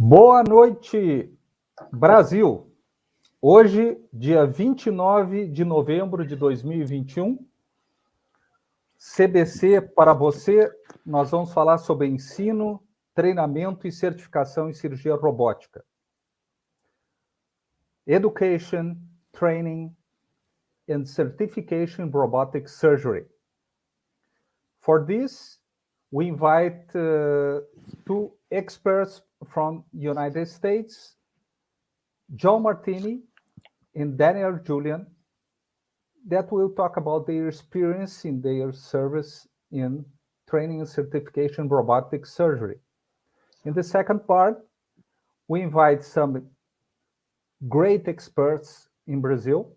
Boa noite, Brasil! Hoje, dia 29 de novembro de 2021, CBC para você, nós vamos falar sobre ensino, treinamento e certificação em cirurgia robótica. Education, Training and Certification in Robotic Surgery. For this, we invite two experts from United States, John Martinie and Danielle Julian, that will talk about their experience in their service in training and certification robotic surgery. In the second part, we invite some great experts in Brazil.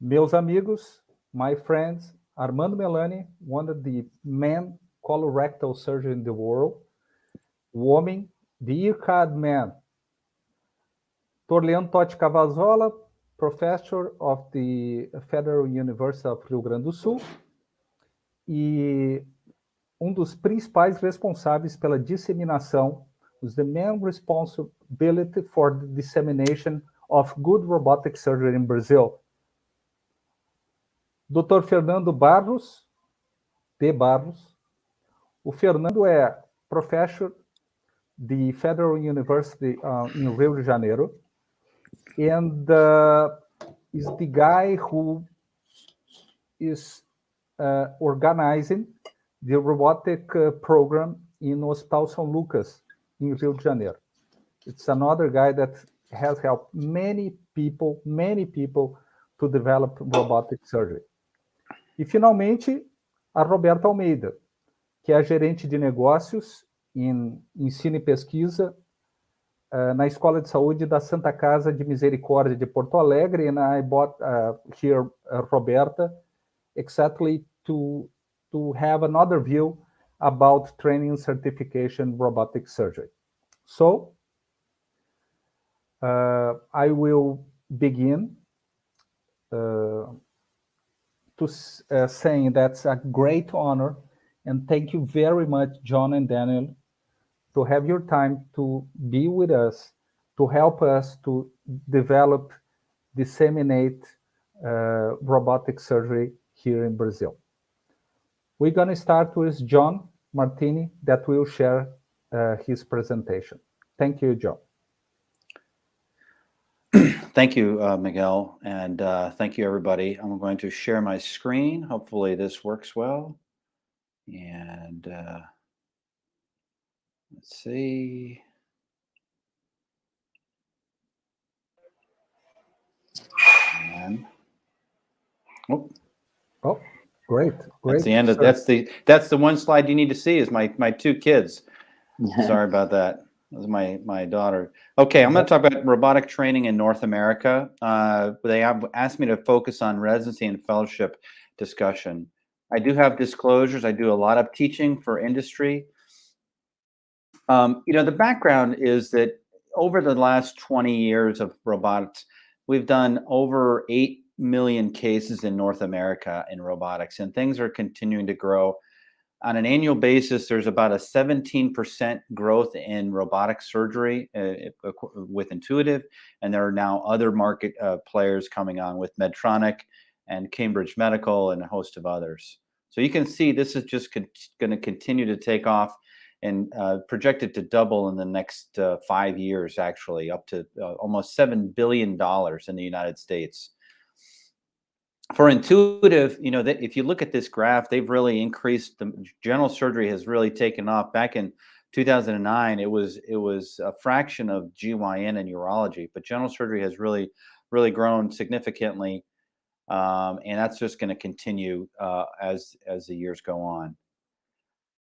Meus amigos, my friends, Armando Melani, one of the men colorectal surgeon in the world, o homem, the earcad man, Leandro Totti Cavazzola, professor of the Federal University of Rio Grande do Sul, e dos principais responsáveis pela disseminação, was the main responsibility for the dissemination of good robotic surgery in Brazil. Dr. Fernando de Barros. O Fernando é professor de Federal University em Rio de Janeiro, and is the guy who is organizing the robotic program in Hospital São Lucas in Rio de Janeiro. It's another guy that has helped many people to develop robotic surgery. E, finalmente, a Roberta Almeida, que é a gerente de negócios em ensino e pesquisa na Escola de Saúde da Santa Casa de Misericórdia de Porto Alegre, and I bought here Roberta exactly to have another view about training and certification robotic surgery. So, I will begin saying that's a great honor, and thank you very much, John and Daniel, to have your time to be with us, to help us to develop, disseminate robotic surgery here in Brazil. We're going to start with John Martinie, that will share his presentation. Thank you, John. Thank you, Miguel, and thank you, everybody. I'm going to share my screen. Hopefully this works well. And let's see. And, oh, great. That's the end of that's the one slide you need to see is my two kids. Sorry about that. That was my daughter. Okay, I'm going to talk about robotic training in North America. They have asked me to focus on residency and fellowship discussion. I do have disclosures. I do a lot of teaching for industry. The background is that over the last 20 years of robotics, we've done over 8 million cases in North America in robotics, and things are continuing to grow. On an annual basis, there's about a 17% growth in robotic surgery with Intuitive, and there are now other market players coming on with Medtronic and Cambridge Medical and a host of others. So you can see this is just going to continue to take off and projected to double in the next 5 years, actually, up to almost $7 billion in the United States. For Intuitive, if you look at this graph, they've really increased. The general surgery has really taken off. Back in 2009, it was a fraction of GYN and urology, but general surgery has really grown significantly, and that's just going to continue as the years go on.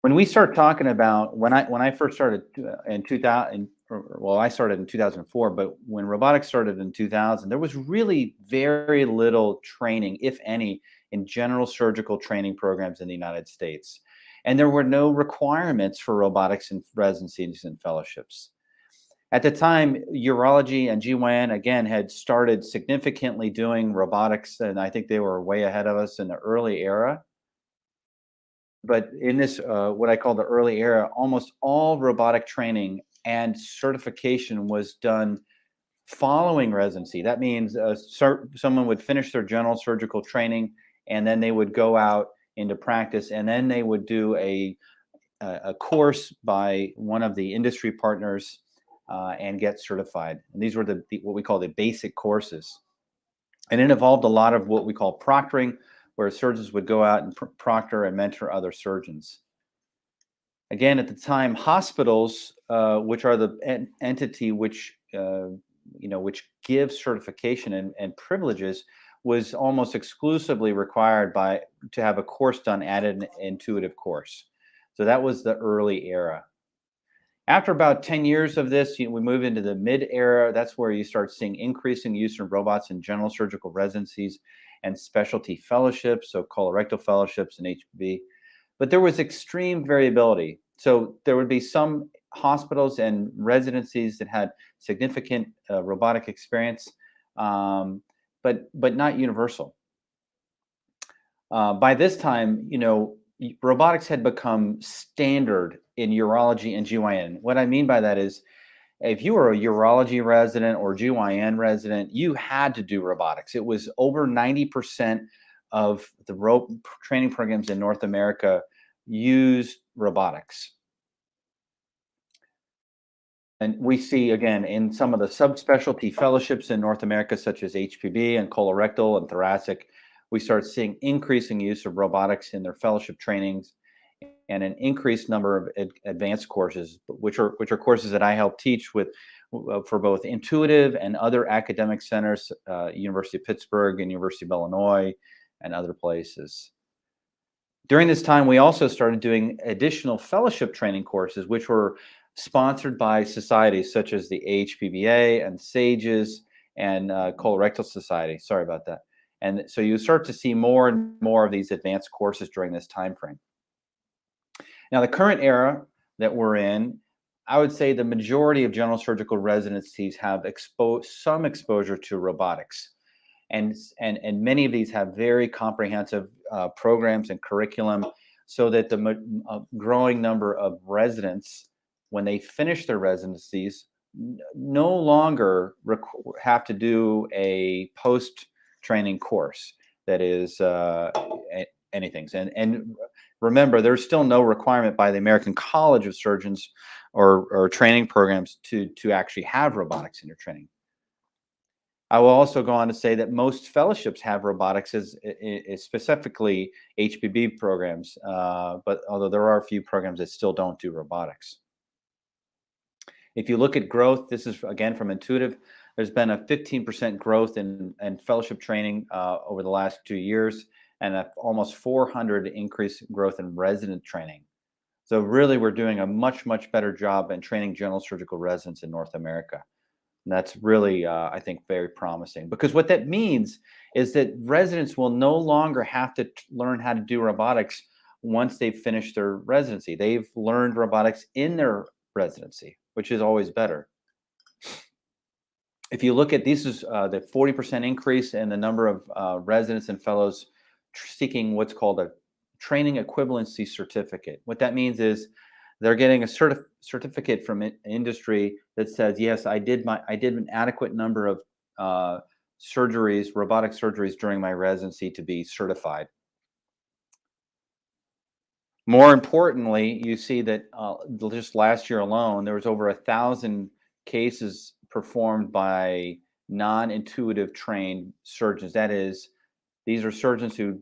When we start talking about when I first started in 2000, well, I started in 2004, but when robotics started in 2000, there was really very little training, if any, in general surgical training programs in the United States. And there were no requirements for robotics in residencies and fellowships. At the time, urology and GYN, again, had started significantly doing robotics, and I think they were way ahead of us in the early era. But in this, what I call the early era, almost all robotic training and certification was done following residency. That means someone would finish their general surgical training, and then they would go out into practice, and then they would do a course by one of the industry partners and get certified. And these were what we call the basic courses. And it involved a lot of what we call proctoring, where surgeons would go out and proctor and mentor other surgeons. Again, at the time, hospitals, which are the entity which which gives certification and privileges, was almost exclusively required to have a course done at an intuitive course. So that was the early era. After about 10 years of this, we move into the mid-era. That's where you start seeing increasing use of robots in general surgical residencies and specialty fellowships, so colorectal fellowships and HPB. But there was extreme variability. So there would be some hospitals and residencies that had significant robotic experience, but not universal. By this time, robotics had become standard in urology and GYN. What I mean by that is, if you were a urology resident or GYN resident, you had to do robotics. It was over 90% of the training programs in North America used robotics. And we see, again, in some of the subspecialty fellowships in North America, such as HPB and colorectal and thoracic, we start seeing increasing use of robotics in their fellowship trainings and an increased number of advanced courses, which are courses that I help teach for both intuitive and other academic centers, University of Pittsburgh and University of Illinois and other places. During this time, we also started doing additional fellowship training courses, which were sponsored by societies such as the AHPBA and SAGES and Colorectal Society. Sorry about that. And so you start to see more and more of these advanced courses during this time frame. Now, the current era that we're in, I would say the majority of general surgical residencies have some exposure to robotics. And many of these have very comprehensive programs and curriculum, so that the growing number of residents, when they finish their residencies, no longer have to do a post-training course that is anything. And remember, there's still no requirement by the American College of Surgeons or training programs to actually have robotics in your training. I will also go on to say that most fellowships have robotics as specifically HPB programs, but although there are a few programs that still don't do robotics. If you look at growth, this is again from Intuitive. There's been a 15% growth in fellowship training over the last 2 years, and almost 400 increase growth in resident training. So really, we're doing a much, much better job in training general surgical residents in North America. And that's really, I think, very promising, because what that means is that residents will no longer have to learn how to do robotics once they've finished their residency. They've learned robotics in their residency, which is always better. If you look at this, is the 40% increase in the number of residents and fellows seeking what's called a training equivalency certificate. What that means is they're getting a certificate from industry that says, yes, I did an adequate number of surgeries, robotic surgeries during my residency to be certified. More importantly, you see that just last year alone, there was over 1,000 cases performed by non-intuitive trained surgeons. That is, these are surgeons who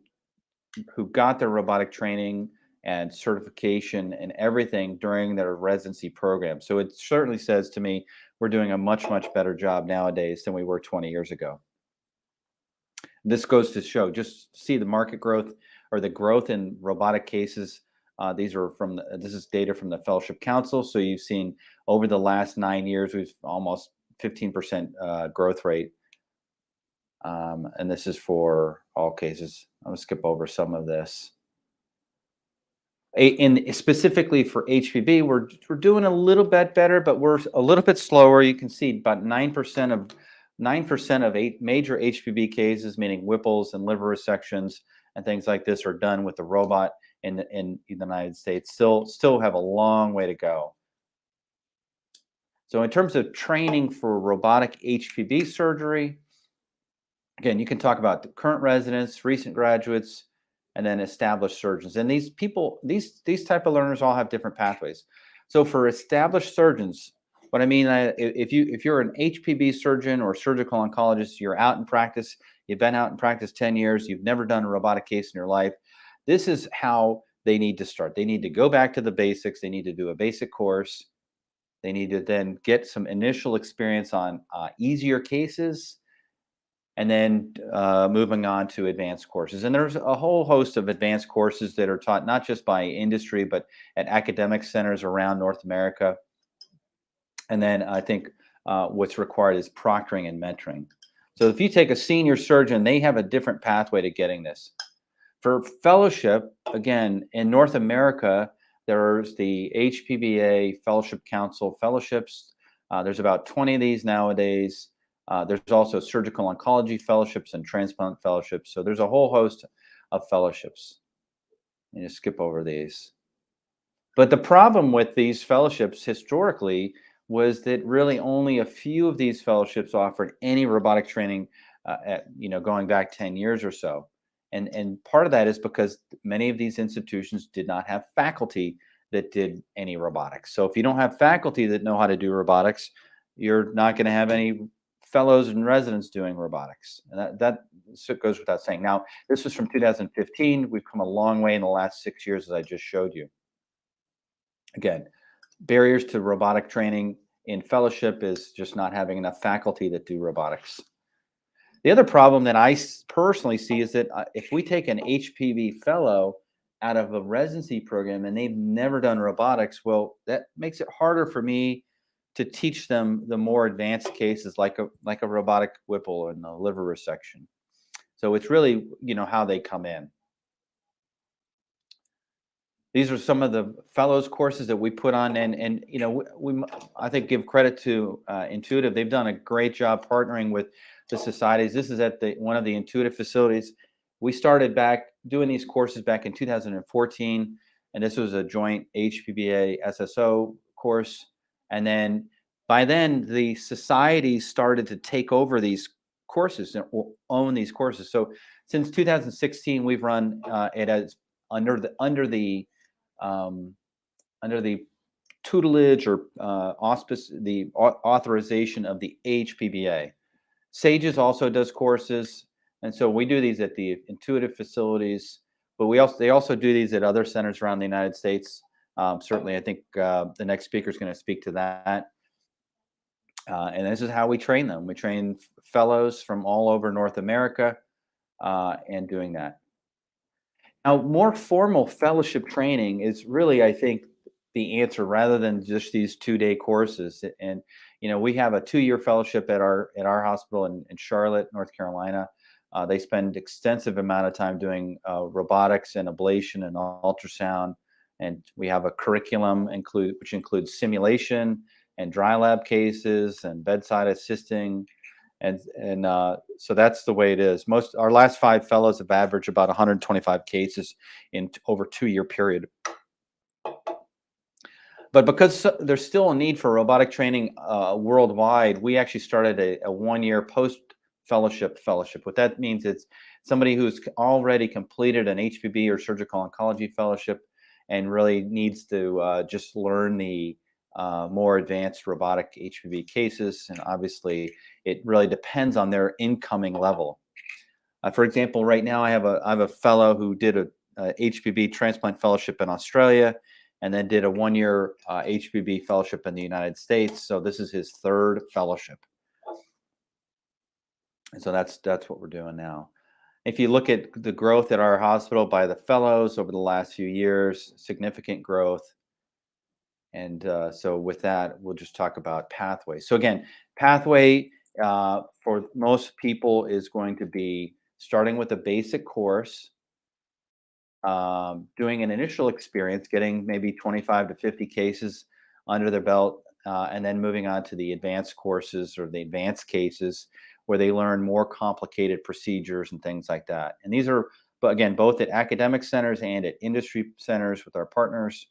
got their robotic training and certification and everything during their residency program. So it certainly says to me, we're doing a much, much better job nowadays than we were 20 years ago. This goes to show, just see the market growth or the growth in robotic cases. This is data from the Fellowship Council. So you've seen over the last 9 years, we've almost 15% growth rate. And this is for all cases. I'm gonna skip over some of this. Specifically for HPB, we're doing a little bit better, but we're a little bit slower. You can see about 9% of major HPB cases, meaning Whipples and liver resections and things like this, are done with the robot in the United States. Still have a long way to go. So in terms of training for robotic HPB surgery, again, you can talk about the current residents, recent graduates, and then established surgeons. And these people, these type of learners all have different pathways. So for established surgeons, what I mean, if you're an HPB surgeon or surgical oncologist, you're out in practice, you've been out in practice 10 years, you've never done a robotic case in your life, this is how they need to start. They need to go back to the basics. They need to do a basic course. They need to then get some initial experience on easier cases, and then moving on to advanced courses. And there's a whole host of advanced courses that are taught not just by industry, but at academic centers around North America. And then I think what's required is proctoring and mentoring. So if you take a senior surgeon, they have a different pathway to getting this. For fellowship, again, in North America, there's the HPBA Fellowship Council fellowships. There's about 20 of these nowadays. There's also surgical oncology fellowships and transplant fellowships. So there's a whole host of fellowships. And just skip over these. But the problem with these fellowships historically was that really only a few of these fellowships offered any robotic training going back 10 years or so. And part of that is because many of these institutions did not have faculty that did any robotics. So if you don't have faculty that know how to do robotics, you're not going to have any fellows and residents doing robotics. And that goes without saying. Now, this was from 2015. We've come a long way in the last 6 years, as I just showed you. Again, barriers to robotic training in fellowship is just not having enough faculty that do robotics. The other problem that I personally see is that if we take an HPB fellow out of a residency program and they've never done robotics, well, that makes it harder for me to teach them the more advanced cases like a robotic Whipple and a liver resection. So it's really, how they come in. These are some of the fellows courses that we put on, and we I think give credit to Intuitive. They've done a great job partnering with the societies. This is at one of the Intuitive facilities. We started back doing these courses back in 2014, and this was a joint HPBA SSO course. And then by then, the societies started to take over these courses and own these courses. So since 2016, we've run it as under the tutelage or auspice, the authorization of the HPBA. SAGES also does courses, and so we do these at the Intuitive facilities, but they also do these at other centers around the United States. Certainly, I think the next speaker is going to speak to that. And this is how we train them. We train fellows from all over North America and doing that. Now, more formal fellowship training is really, I think, the answer rather than just these 2-day courses. And we have a 2-year fellowship at our hospital in Charlotte, North Carolina. They spend extensive amount of time doing robotics and ablation and ultrasound. And we have a curriculum which includes simulation and dry lab cases and bedside assisting. And so that's the way it is. Our last 5 fellows have averaged about 125 cases in over a 2-year period. But because there's still a need for robotic training worldwide, we actually started a 1-year post-fellowship. What that means is somebody who's already completed an HPB or surgical oncology fellowship and really needs to just learn the more advanced robotic HPB cases. And obviously, it really depends on their incoming level. For example, right now I have a fellow who did a HPB transplant fellowship in Australia, and then did a 1-year HPB fellowship in the United States. So this is his 3rd fellowship. And so that's what we're doing now. If you look at the growth at our hospital by the fellows over the last few years, significant growth. And so with that, we'll just talk about pathway. So again, pathway for most people is going to be starting with a basic course, doing an initial experience, getting maybe 25 to 50 cases under their belt, and then moving on to the advanced courses or the advanced cases where they learn more complicated procedures and things like that. And these are, but again, both at academic centers and at industry centers with our partners.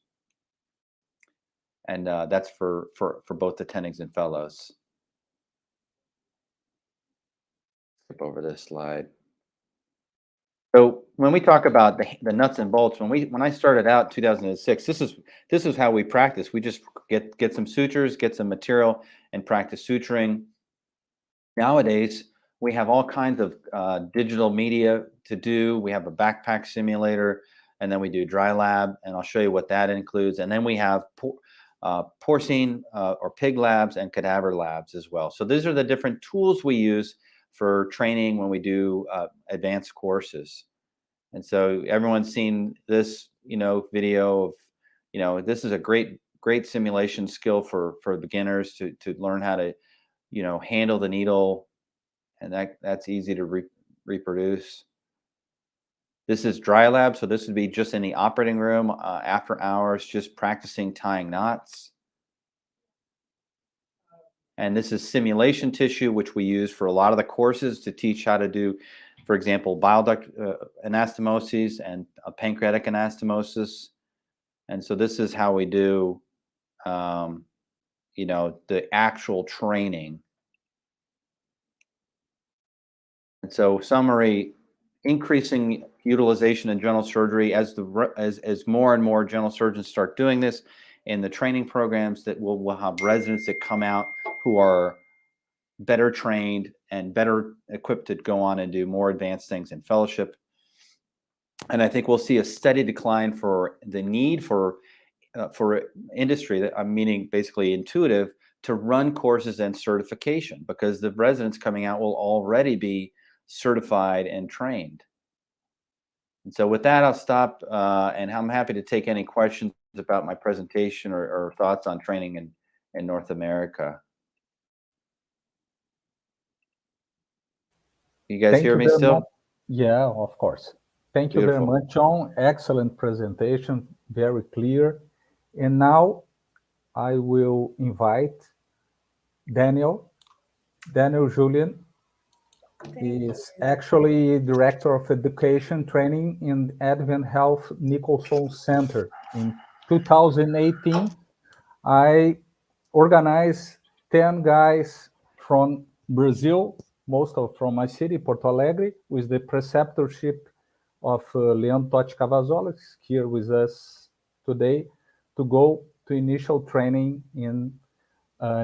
And that's for both attendings and fellows. Skip over this slide. So when we talk about the nuts and bolts, when I started out in 2006, this is how we practice. We just get some sutures, get some material, and practice suturing. Nowadays, we have all kinds of digital media to do. We have a backpack simulator, and then we do dry lab, and I'll show you what that includes. And then we have porcine or pig labs and cadaver labs as well. So these are the different tools we use for training when we do advanced courses. And so everyone's seen this, video of, this is a great simulation skill for beginners to learn how to, handle the needle, and that's easy to reproduce. This is dry lab, so this would be just in the operating room after hours, just practicing tying knots. And this is simulation tissue, which we use for a lot of the courses to teach how to do, for example, bile duct anastomoses and pancreatic anastomosis. And so this is how we do, the actual training. And so summary, increasing utilization in general surgery as more and more general surgeons start doing this in the training programs, that we'll have residents that come out who are better trained and better equipped to go on and do more advanced things in fellowship. And I think we'll see a steady decline for the need for industry, that I'm meaning basically intuitive, to run courses and certification, because the residents coming out will already be certified and trained. And so with that, I'll stop, and I'm happy to take any questions about my presentation or thoughts on training in North America. You guys hear me still? Yeah, of course. Thank you very much, John. Excellent presentation, very clear. And now I will invite Danielle. Danielle Julian is actually Director of Education Training in Advent Health Nicholson Center. In 2018, I organized 10 guys from Brazil, most of from my city, Porto Alegre, with the preceptorship of Leandro Totti Cavazzola, here with us today, to go to initial training in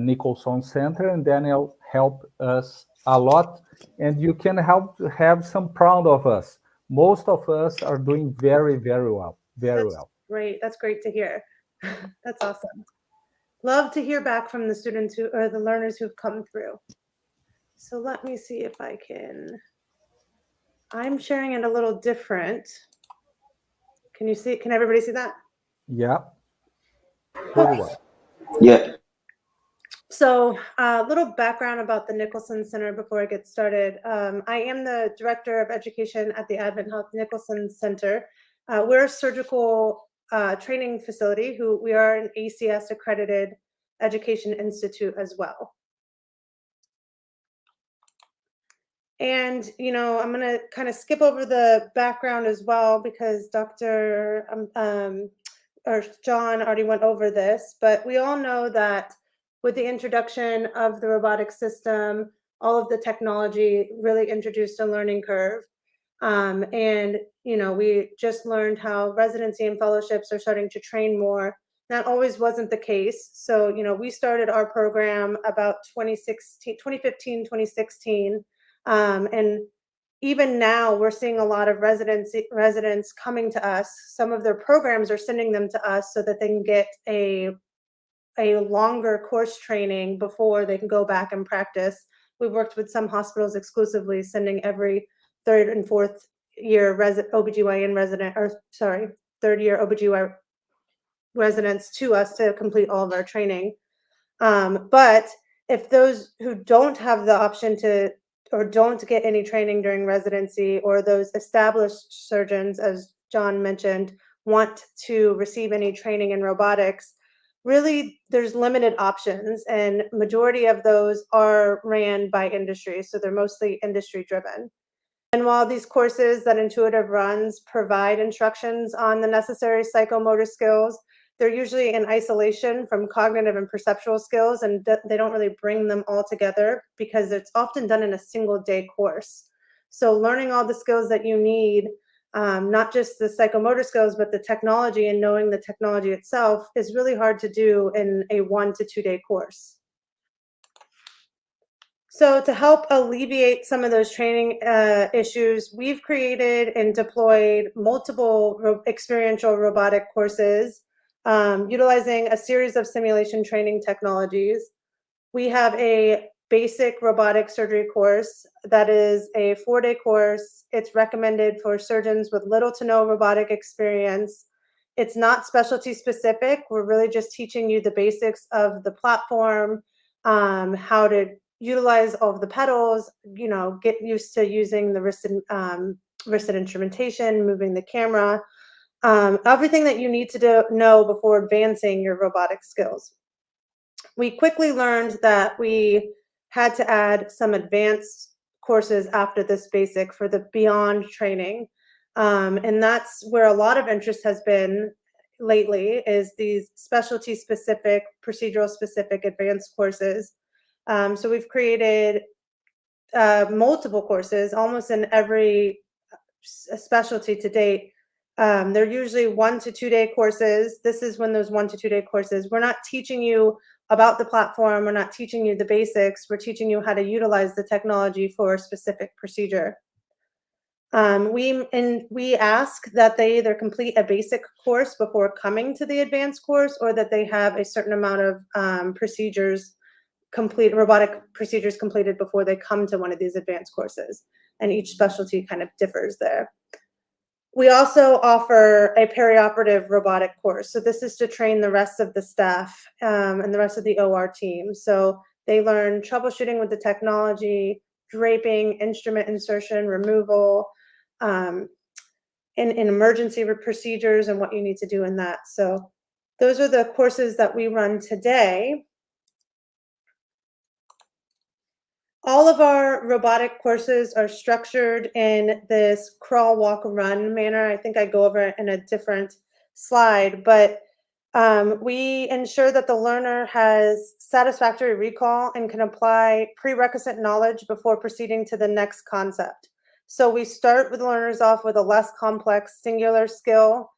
Nicholson Center, and Danielle helped us a lot, and you can have some proud of us. Most of us are doing very, very well, well. Great, that's great to hear. That's awesome. Love to hear back from the students or the learners who've come through. So let me see if I can. I'm sharing it a little different. Can you see? Can everybody see that? Yeah. Very well. Yeah. So a little background about the Nicholson Center before I get started. I am the Director of Education at the Advent Health Nicholson Center. We're a surgical training facility. We are an ACS accredited education institute as well. And, I'm going to kind of skip over the background as well, because Dr. or John already went over this, but we all know that with the introduction of the robotic system, all of the technology really introduced a learning curve. And, we just learned how residency and fellowships are starting to train more. That always wasn't the case. So, we started our program about 2015, 2016. And even now we're seeing a lot of residents coming to us. Some of their programs are sending them to us so that they can get a longer course training before they can go back and practice. We've worked with some hospitals exclusively, sending every third and fourth year OBGYN resident, third year OBGYN residents to us to complete all of our training. But if those who don't have the option to, or don't get any training during residency, or those established surgeons, as John mentioned, want to receive any training in robotics, really there's limited options, and majority of those are ran by industry. So they're mostly industry driven. And while these courses that Intuitive runs provide instructions on the necessary psychomotor skills, they're usually in isolation from cognitive and perceptual skills, and they don't really bring them all together because it's often done in a single day course. So learning all the skills that you need, not just the psychomotor skills, but the technology and knowing the technology itself is really hard to do in a 1 to 2 day course. So to help alleviate some of those training issues, we've created and deployed multiple experiential robotic courses utilizing a series of simulation training technologies. We have a basic robotic surgery course that is a 4-day course. It's recommended for surgeons with little to no robotic experience. It's not specialty specific. We're really just teaching you the basics of the platform, how to utilize all of the pedals, get used to using the wristed instrumentation, moving the camera, everything that you need to know before advancing your robotic skills. We quickly learned that we had to add some advanced courses after this basic for the beyond training. And that's where a lot of interest has been lately, is these specialty specific, procedural specific advanced courses. So we've created multiple courses almost in every specialty to date. They're usually 1 to 2 day courses. This is when those 1 to 2 day courses, we're not teaching you about the platform. We're not teaching you the basics. We're teaching you how to utilize the technology for a specific procedure. We ask that they either complete a basic course before coming to the advanced course, or that they have a certain amount of robotic procedures completed before they come to one of these advanced courses. And each specialty kind of differs there. We also offer a perioperative robotic course. So this is to train the rest of the staff and the rest of the OR team. So they learn troubleshooting with the technology, draping, instrument insertion, removal, in emergency procedures and what you need to do in that. So those are the courses that we run today. All of our robotic courses are structured in this crawl, walk, run manner. I think I go over it in a different slide, but we ensure that the learner has satisfactory recall and can apply prerequisite knowledge before proceeding to the next concept. So we start with learners off with a less complex singular skill,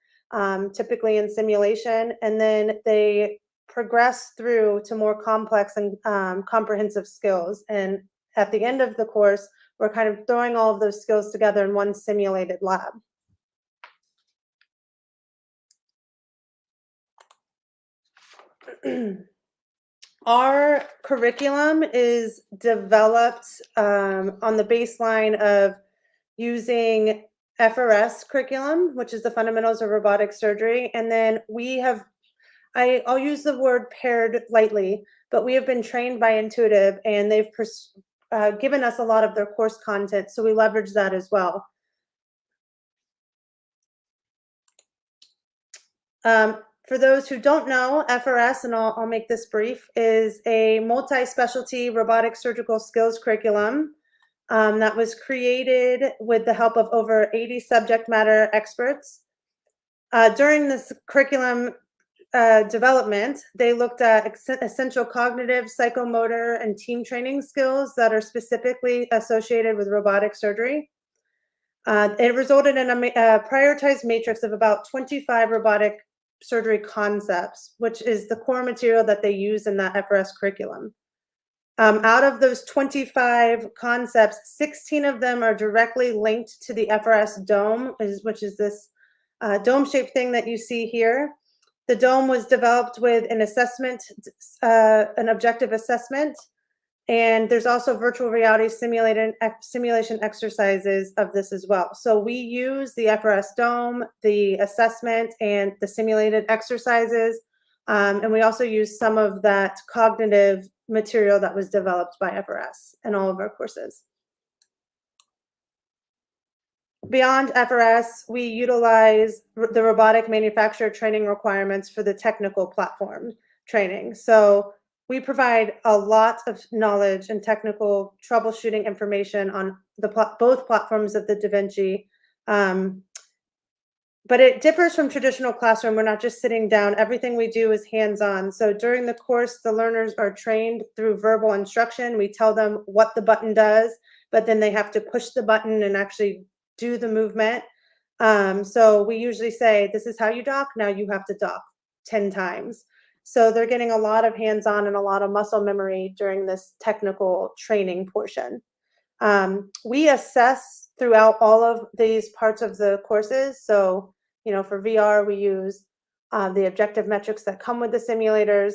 typically in simulation, and then they progress through to more complex and comprehensive skills. And at the end of the course, we're kind of throwing all of those skills together in one simulated lab. Our curriculum is developed on the baseline of using FRS curriculum, which is the fundamentals of robotic surgery. And then we have, I'll use the word paired lightly, but we have been trained by Intuitive, and they've given us a lot of their course content, so we leverage that as well. For those who don't know, FRS, and I'll make this brief, is a multi-specialty robotic surgical skills curriculum that was created with the help of over 80 subject matter experts. During this curriculum development, they looked at essential cognitive, psychomotor, and team training skills that are specifically associated with robotic surgery. It resulted in a prioritized matrix of about 25 robotic surgery concepts, which is the core material that they use in that FRS curriculum. Out of those 25 concepts, 16 of them are directly linked to the FRS dome, which is this dome-shaped thing that you see here. The dome was developed with an assessment, an objective assessment, and there's also virtual reality simulation exercises of this as well. So we use the FRS dome, the assessment, and the simulated exercises, and we also use some of that cognitive material that was developed by FRS in all of our courses. Beyond FRS, we utilize the robotic manufacturer training requirements for the technical platform training. So we provide a lot of knowledge and technical troubleshooting information on both platforms of the Da Vinci. but it differs from traditional classroom. We're not just sitting down. Everything we do is hands-on. So during the course, the learners are trained through verbal instruction. We tell them what the button does, but then they have to push the button and actually do the movement. So we usually say, this is how you dock. Now you have to dock 10 times. So they're getting a lot of hands-on and a lot of muscle memory during this technical training portion. We assess throughout all of these parts of the courses. So, for VR, we use the objective metrics that come with the simulators.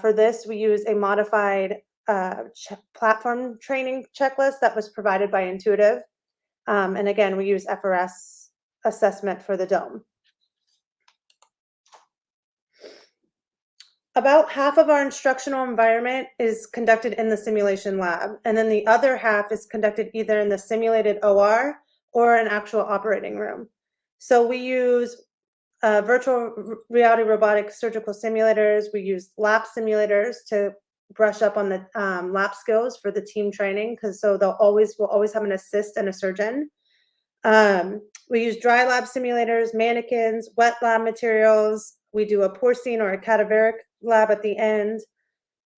For this, we use a modified platform training checklist that was provided by Intuitive. And again, we use FRS assessment for the dome. About half of our instructional environment is conducted in the simulation lab, and then the other half is conducted either in the simulated OR or an actual operating room. So we use virtual reality robotic surgical simulators. We use lap simulators to brush up on the lap skills for the team training, because so we'll always have an assist and a surgeon. We use dry lab simulators, mannequins, wet lab materials. We do a porcine or a cadaveric lab at the end.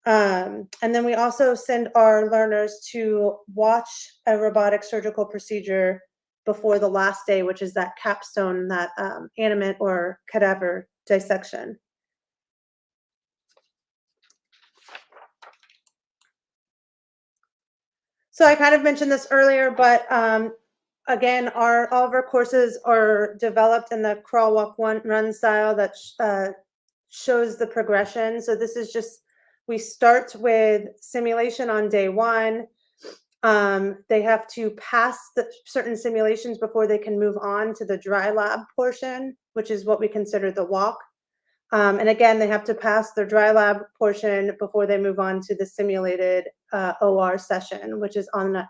And then we also send our learners to watch a robotic surgical procedure before the last day, which is that capstone, that animate or cadaver dissection. So I kind of mentioned this earlier, but again, all of our courses are developed in the crawl, walk, run style that shows the progression. So this is just, we start with simulation on day one. They have to pass certain simulations before they can move on to the dry lab portion, which is what we consider the walk. And again, they have to pass their dry lab portion before they move on to the simulated OR session, which is on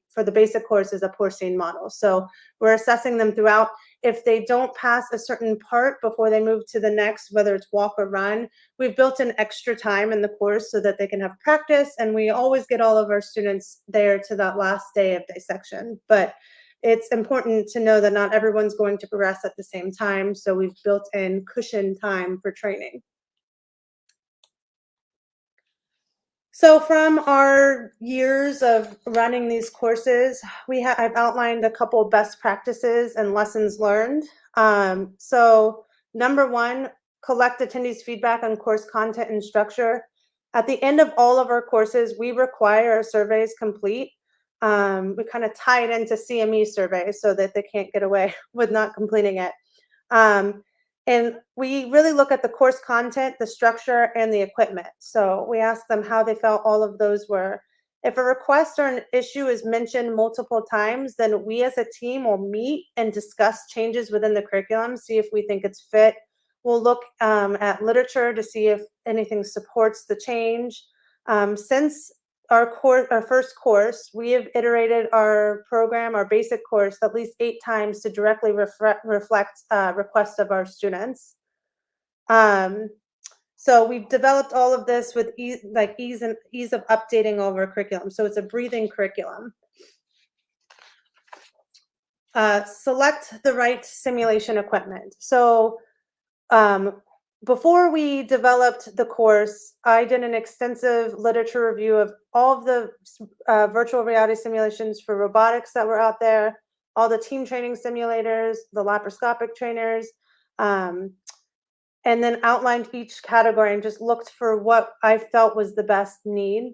for the basic course is a porcine model. So we're assessing them throughout. If they don't pass a certain part before they move to the next, whether it's walk or run, we've built in extra time in the course so that they can have practice. And we always get all of our students there to that last day of dissection. But it's important to know that not everyone's going to progress at the same time. So we've built in cushion time for training. So from our years of running these courses, I've outlined a couple of best practices and lessons learned. So number one, collect attendees' feedback on course content and structure. At the end of all of our courses, we require our surveys complete. We kind of tie it into CME surveys so that they can't get away with not completing it. And we really look at the course content, the structure, and the equipment. So we ask them how they felt all of those were. If a request or an issue is mentioned multiple times, then we as a team will meet and discuss changes within the curriculum, see if we think it's fit. We'll look at literature to see if anything supports the change. Since our first course, we have iterated our program, our basic course, at least 8 times to directly reflect requests of our students. So we've developed all of this with ease of updating all of our curriculum. So it's a breathing curriculum. Select the right simulation equipment. So before we developed the course, I did an extensive literature review of all of the virtual reality simulations for robotics that were out there, all the team training simulators, the laparoscopic trainers, and then outlined each category and just looked for what I felt was the best need.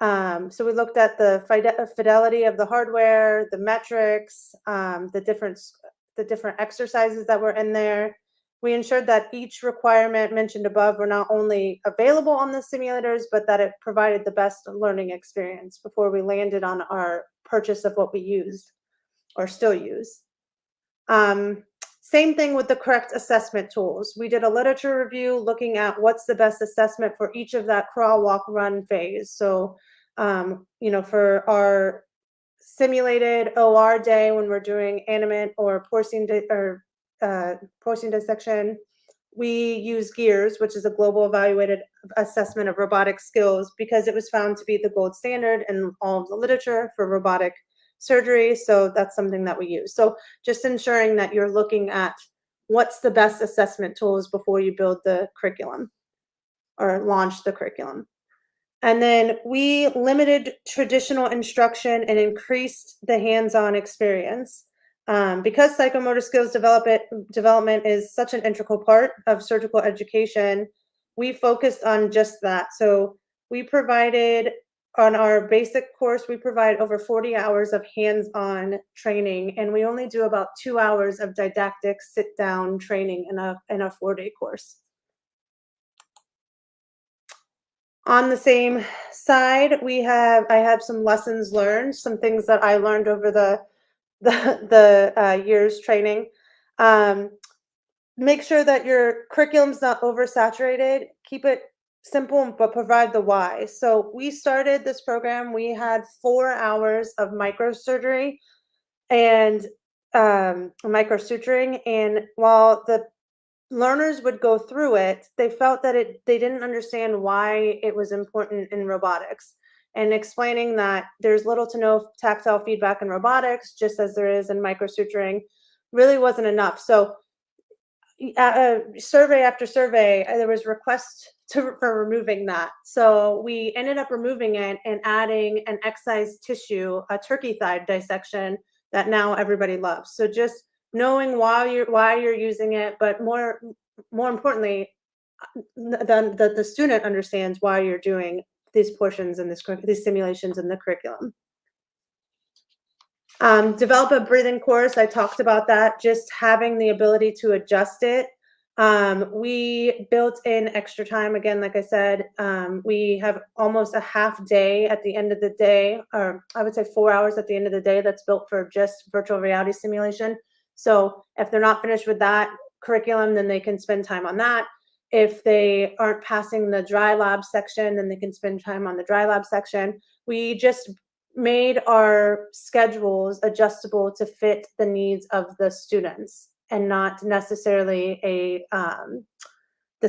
So we looked at the fidelity of the hardware, the metrics, the different exercises that were in there. We ensured that each requirement mentioned above were not only available on the simulators, but that it provided the best learning experience before we landed on our purchase of what we used or still use. Same thing with the correct assessment tools. We did a literature review looking at what's the best assessment for each of that crawl, walk, run phase. So, for our simulated OR day when we're doing animate or porcine dissection, we use GEARS, which is a global evaluated assessment of robotic skills, because it was found to be the gold standard in all of the literature for robotic surgery. So that's something that we use. So just ensuring that you're looking at what's the best assessment tools before you build the curriculum or launch the curriculum. And then we limited traditional instruction and increased the hands-on experience. Because psychomotor skills development is such an integral part of surgical education, we focused on just that. So we provided, on our basic course, we provide over 40 hours of hands-on training, and we only do about 2 hours of didactic sit-down training in a 4-day course. On the same side, I have some lessons learned, some things that I learned over the years training. Make sure that your curriculum's not oversaturated. Keep it simple, but provide the why. So we started this program, we had 4 hours of microsurgery and microsuturing, and while the learners would go through it, they felt that they didn't understand why it was important in robotics, and explaining that there's little to no tactile feedback in robotics, just as there is in microsuturing, really wasn't enough. So survey after survey, there was requests for removing that. So we ended up removing it and adding an excised tissue, a turkey thigh dissection that now everybody loves. So just knowing why you're using it, but more importantly, the student understands why you're doing these portions in these simulations in the curriculum. Develop a breathing course. I talked about that, just having the ability to adjust it. We built in extra time. Again, like I said, we have almost a half day at the end of the day, or I would say 4 hours at the end of the day, that's built for just virtual reality simulation. So if they're not finished with that curriculum, then they can spend time on that. If they aren't passing the dry lab section, then they can spend time on the dry lab section. We just made our schedules adjustable to fit the needs of the students, and not necessarily the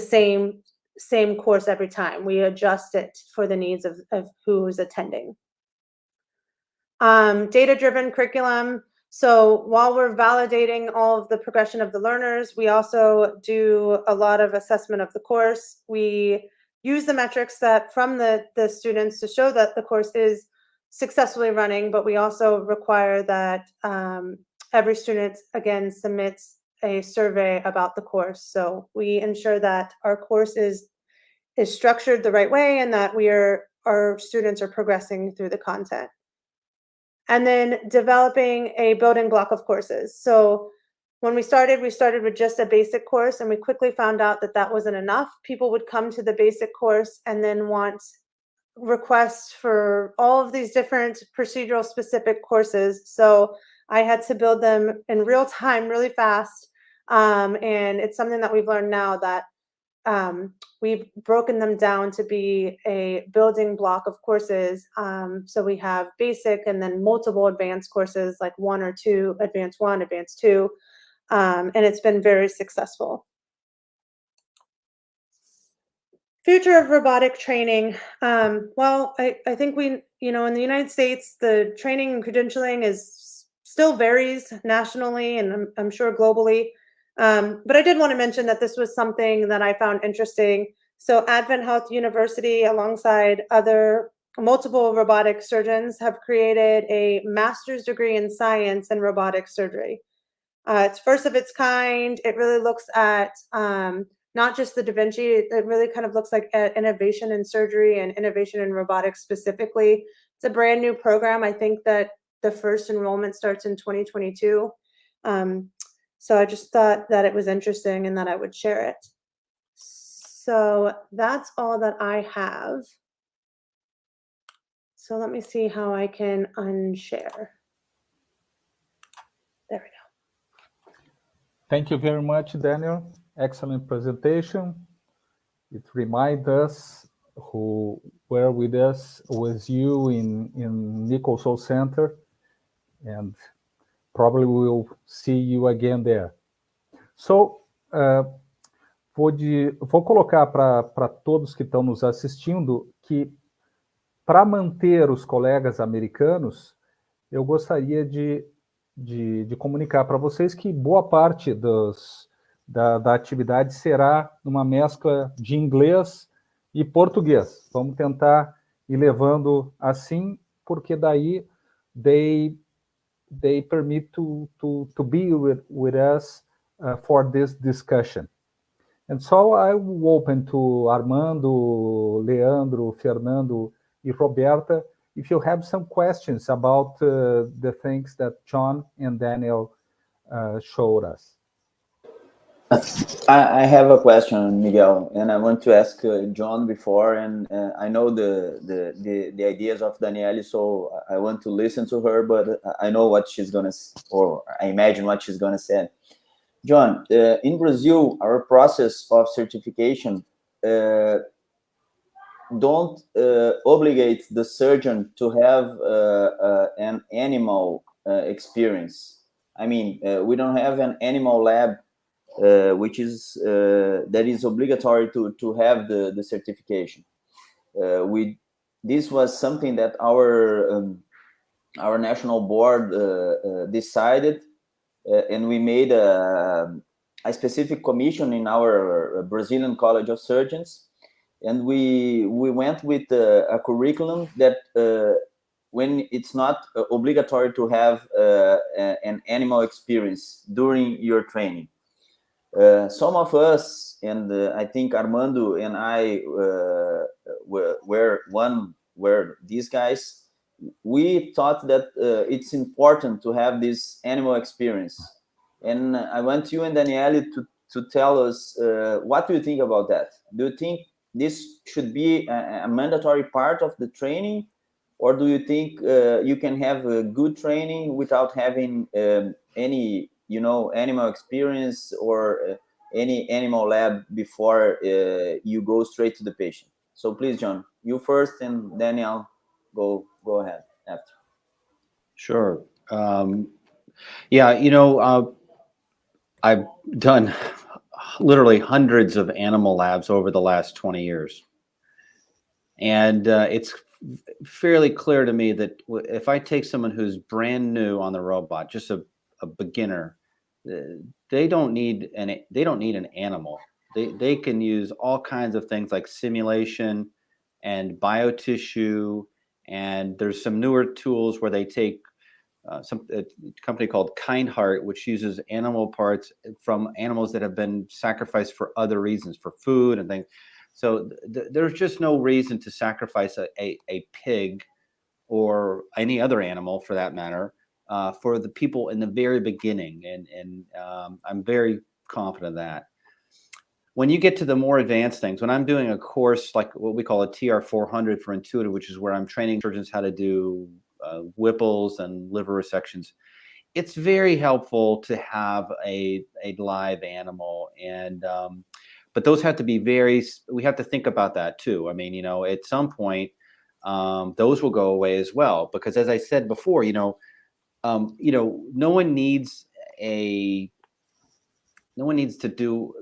same course every time. We adjust it for the needs of who's attending. Data-driven curriculum. So while we're validating all of the progression of the learners, we also do a lot of assessment of the course. We use the metrics from the students to show that the course is successfully running, but we also require that every student, again, submits a survey about the course. So we ensure that our course is structured the right way, and that our students are progressing through the content. And then developing a building block of courses. So when we started with just a basic course, and we quickly found out that that wasn't enough. People would come to the basic course and then want requests for all of these different procedural specific courses. So I had to build them in real time, really fast. And it's something that we've learned now, that we've broken them down to be a building block of courses. So we have basic and then multiple advanced courses, like 1 or 2, advanced 1, advanced 2. And it's been very successful. Future of robotic training. Well, I think in the United States, the training and credentialing still varies nationally, and I'm sure globally. But I did want to mention that this was something that I found interesting. So Advent Health University, alongside other multiple robotic surgeons, have created a master's degree in science and robotic surgery. It's first of its kind. It really looks at not just the Da Vinci, it really kind of looks like innovation in surgery and innovation in robotics specifically. It's a brand new program. I think that the first enrollment starts in 2022. So I just thought that it was interesting and that I would share it. So that's all that I have. So let me see how I can unshare. There we go. Thank you very much, Daniel. Excellent presentation. It reminds us who were with you in Nicholson Center, and probably we'll see you again there. So, vou colocar para todos que estão nos assistindo que, para manter os colegas americanos, eu gostaria de comunicar para vocês que boa parte dos da atividade será numa mescla de inglês e português. Vamos tentar ir levando assim, porque daí they permit to be with us for this discussion. And so I will open to Armando, Leandro, Fernando, and Roberta if you have some questions about the things that John and Danielle showed us. I have a question, Miguel, and I want to ask John before, and I know the ideas of Danielle, so I want to listen to her, but I know what she's gonna, or I imagine what she's gonna say. John, in Brazil, our process of certification don't obligate the surgeon to have an animal experience. I mean, we don't have an animal lab which is that is obligatory to have the certification. This was something that our national board decided, and we made a specific commission in our Brazilian College of Surgeons, and we went with a curriculum that when it's not obligatory to have an animal experience during your training. Some of us, and I think Armando and I were these guys, we thought that it's important to have this animal experience. And I want you and Danielle to tell us what do you think about that? Do you think this should be a mandatory part of the training, or do you think you can have a good training without having any animal experience or any animal lab before you go straight to the patient? So please, John, you first, and Danielle, go ahead after. Sure. Yeah, I've done literally hundreds of animal labs over the last 20 years. And it's fairly clear to me that if I take someone who's brand new on the robot, just a beginner, they don't need an animal. They can use all kinds of things like simulation and biotissue, and there's some newer tools where they take a company called Kind Heart, which uses animal parts from animals that have been sacrificed for other reasons, for food and things. So there's just no reason to sacrifice a pig or any other animal, for that matter, for the people in the very beginning. And I'm very confident of that. When you get to the more advanced things, when I'm doing a course like what we call a TR 400 for Intuitive, which is where I'm training surgeons how to do Whipples and liver resections, it's very helpful to have a live animal. And but those have to be we have to think about that too. I mean, at some point, those will go away as well, because as I said before, no one needs to do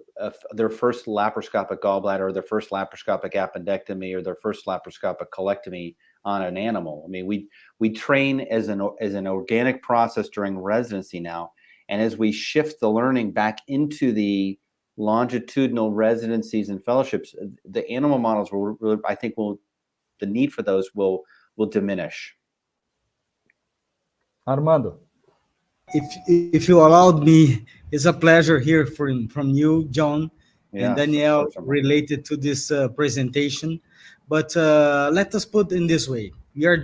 their first laparoscopic gallbladder or their first laparoscopic appendectomy or their first laparoscopic colectomy on an animal. I mean, we train as an organic process during residency now, and as we shift the learning back into the longitudinal residencies and fellowships, the animal models the need for those will diminish. Armando. If you allowed me, it's a pleasure hear from you, John, and Danielle, related to this presentation. But let us put in this way: we are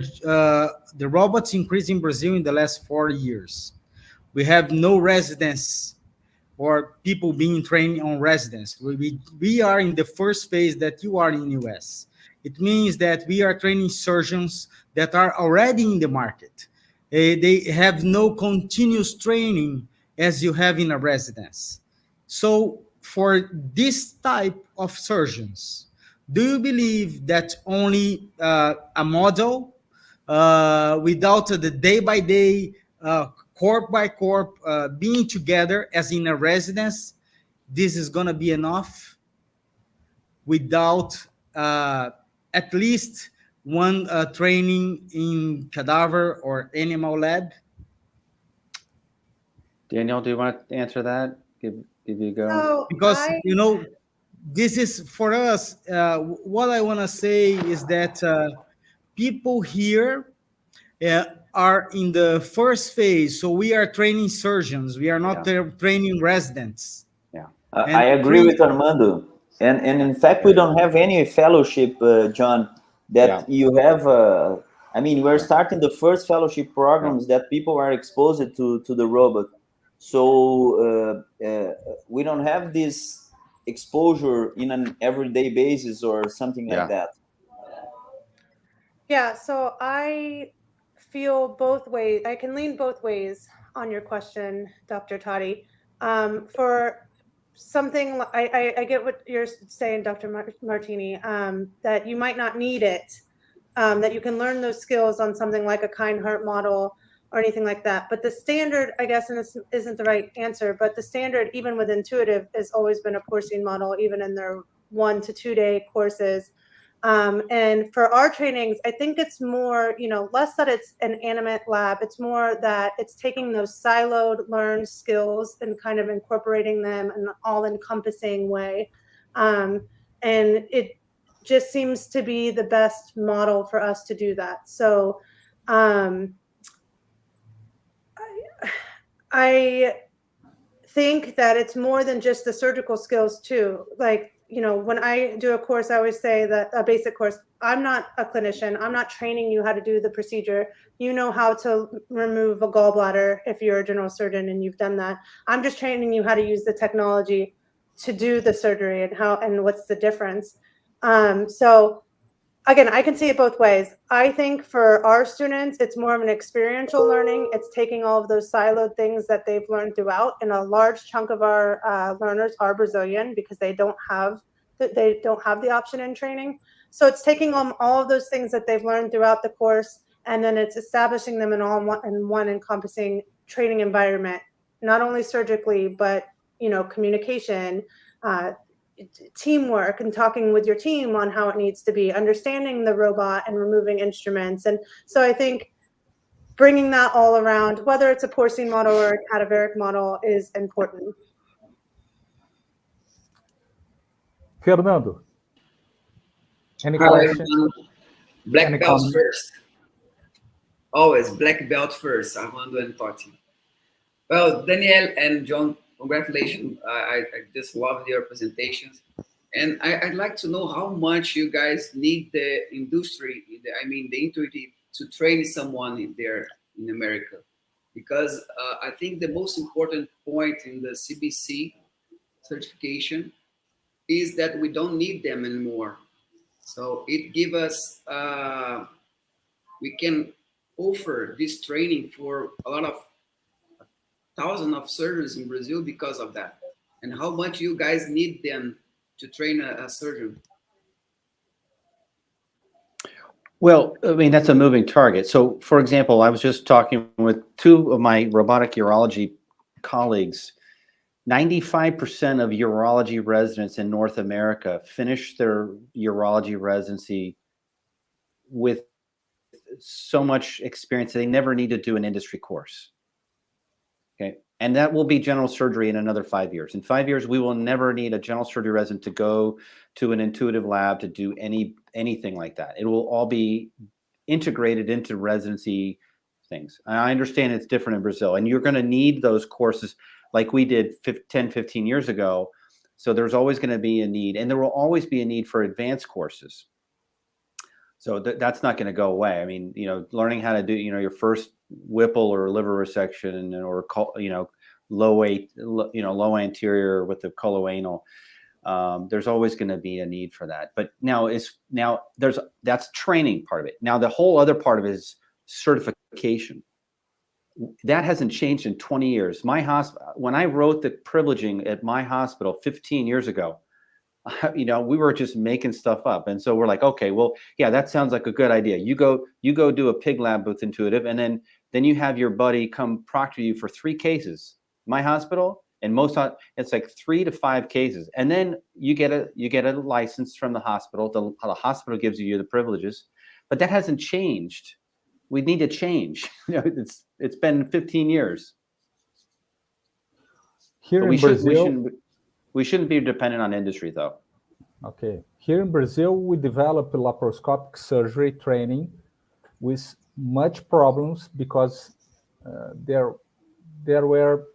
the robots increased in Brazil in the last 4 years. We have no residents or people being trained on residence. We are in the first phase that you are in US. It means that we are training surgeons that are already in the market. They have no continuous training as you have in a residence. So for this type of surgeons, do you believe that only a model without the day-by-day, corp-by-corp being together as in a residence, this is going to be enough without at least one training in cadaver or animal lab? Danielle, do you want to answer that? Give Give you a go. So Because this is for us. What I want to say is that people here are in the first phase. So we are training surgeons. We are not training residents. Yeah, I agree with Armando. And in fact, we don't have any fellowship, John, that you have. I mean, we're starting the first fellowship programs that people are exposed to the robot. So we don't have this exposure in an everyday basis or something like that. Yeah, so I feel both ways. I can lean both ways on your question, Dr. Totti. For something, I get what you're saying, Dr. Martinie, that you might not need it, that you can learn those skills on something like a kind heart model or anything like that. But the standard, I guess, and this isn't the right answer, but the standard, even with Intuitive, has always been a porcine model, even in their 1 to 2 day courses. And for our trainings, I think it's more, less that it's an animate lab. It's more that it's taking those siloed learned skills and kind of incorporating them in an all-encompassing way. And it just seems to be the best model for us to do that. So I think that it's more than just the surgical skills too. Like, when I do a course, I always say that a basic course, I'm not a clinician. I'm not training you how to do the procedure. You know how to remove a gallbladder if you're a general surgeon and you've done that. I'm just training you how to use the technology to do the surgery and what's the difference. So again, I can see it both ways. I think for our students, it's more of an experiential learning. It's taking all of those siloed things that they've learned throughout, and a large chunk of our learners are Brazilian because they don't have the option in training. So it's taking all of those things that they've learned throughout the course, and then it's establishing them in one encompassing training environment, not only surgically, but communication, teamwork, and talking with your team on how it needs to be, understanding the robot and removing instruments. And so I think bringing that all around, whether it's a porcine model or a cadaveric model, is important. Fernando, any questions? Black belt first. Always black belt first, Armando and Totti. Well, Danielle and John, congratulations. I just loved your presentations. And I'd like to know how much you guys need the industry, the Intuitive, to train someone there in America. Because I think the most important point in the CBC certification is that we don't need them anymore. So it gives us, we can offer this training for a lot of thousands of surgeons in Brazil because of that. And how much you guys need them to train a surgeon? Well, that's a moving target. So, for example, I was just talking with 2 of my robotic urology colleagues. 95% of urology residents in North America finish their urology residency with so much experience that they never need to do an industry course. Okay. And that will be general surgery in another 5 years. In 5 years, we will never need a general surgery resident to go to an Intuitive lab to do anything like that. It will all be integrated into residency things. And I understand it's different in Brazil, and you're going to need those courses like we did 10, 15 years ago. So there's always going to be a need, and there will always be a need for advanced courses. So that's not going to go away. Learning how to do, your first Whipple or liver resection, or low anterior with the coloanal. There's always going to be a need for that. But that's training part of it. Now the whole other part of it is certification. That hasn't changed in 20 years. My hospital, when I wrote the privileging at my hospital 15 years ago, we were just making stuff up. And so we're like, okay, well, yeah, that sounds like a good idea. You go do a pig lab with Intuitive, and then you have your buddy come proctor you for 3 cases. My hospital, and it's like 3 to 5 cases. And then you get a license from the hospital. The hospital gives you the privileges, but that hasn't changed. We need to change. It's been 15 years. Here in Brazil, we shouldn't be dependent on industry, though. Okay. Here in Brazil, we developed laparoscopic surgery training with much problems because there were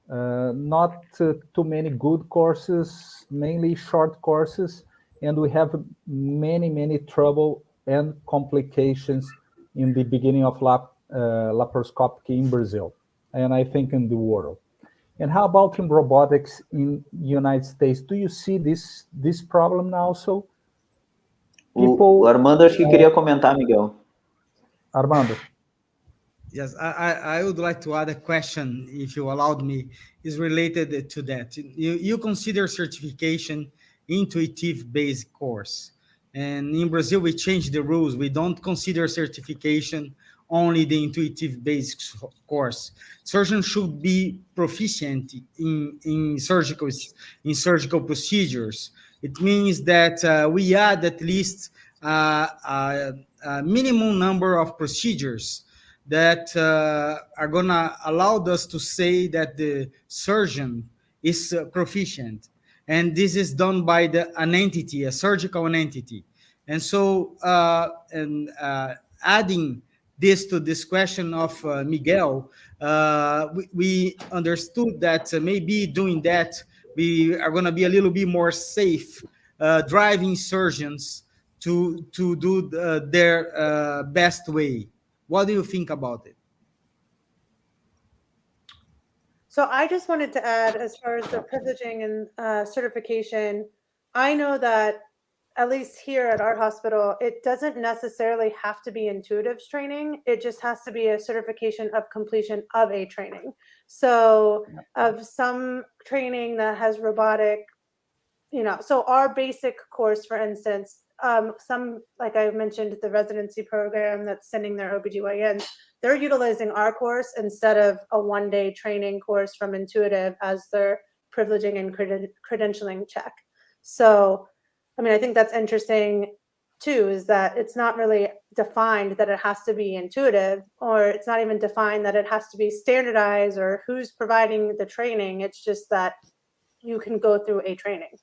not too many good courses, mainly short courses, and we have many trouble and complications in the beginning of laparoscopic in Brazil, and I think in the world. And how about in robotics in the United States? Do you see this problem now also? O Armando acho que queria comentar, Miguel. Armando. Yes, I would like to add a question, if you allowed me, is related to that. You consider certification intuitive basic course. And in Brazil, we changed the rules. We don't consider certification only the intuitive basics course. Surgeons should be proficient in surgical procedures. It means that we add at least a minimum number of procedures that are gonna allow us to say that the surgeon is proficient. And this is done by an entity, a surgical entity. And so, adding this to this question of Miguel, we understood that maybe doing that, we are going to be a little bit more safe, driving surgeons to do their best way. What do you think about it? So I just wanted to add, as far as the privileging and certification, I know that at least here at our hospital, it doesn't necessarily have to be intuitive training. It just has to be a certification of completion of a training. So of some training that has robotic, so our basic course, for instance, some, like I mentioned, the residency program that's sending their OBGYNs, they're utilizing our course instead of a one-day training course from Intuitive as their privileging and credentialing check. So, I mean, I think that's interesting too, is that it's not really defined that it has to be intuitive, or it's not even defined that it has to be standardized or who's providing the training. It's just that you can go through a training.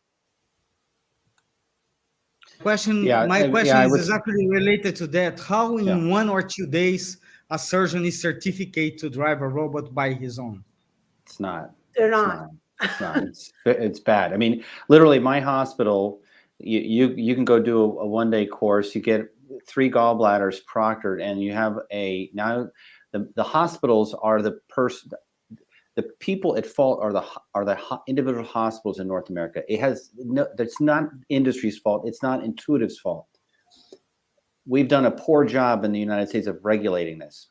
My question is exactly related to that. How in 1 or 2 days a surgeon is certificate to drive a robot by his own? It's not. They're not. It's not. It's bad. I mean, literally, my hospital, you can go do a one-day course. You get 3 gallbladders proctored, and you have now the hospitals are the people at fault are the individual hospitals in North America. That's not industry's fault. It's not Intuitive's fault. We've done a poor job in the United States of regulating this.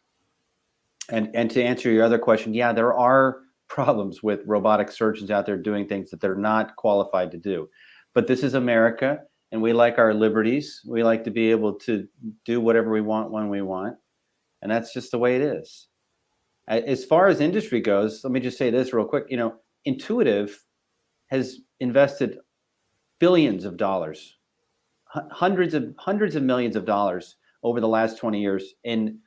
And to answer your other question, yeah, there are problems with robotic surgeons out there doing things that they're not qualified to do. But this is America, and we like our liberties. We like to be able to do whatever we want when we want. And that's just the way it is. As far as industry goes, let me just say this real quick. Intuitive has invested billions of dollars, hundreds of millions of dollars over the last 20 years in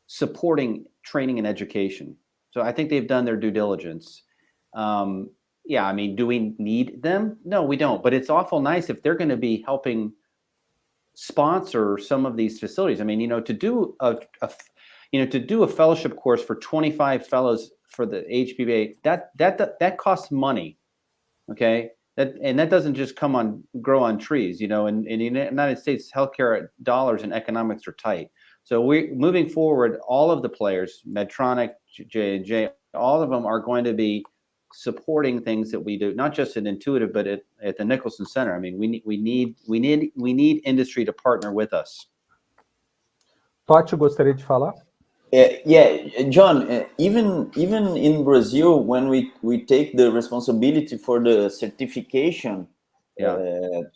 supporting training and education. So I think they've done their due diligence. Yeah, I mean, do we need them? No, we don't. But it's awful nice if they're going to be helping sponsor some of these facilities. I mean, to do a fellowship course for 25 fellows for the HPBA, that costs money. Okay, that doesn't just grow on trees. In the United States, healthcare dollars and economics are tight. So we're moving forward. All of the players, Medtronic, J&J, all of them are going to be supporting things that we do, not just at Intuitive, but at the Nicholson Center. I mean, we need industry to partner with us. Totti, gostaria de falar? John, even in Brazil, when we take the responsibility for the certification to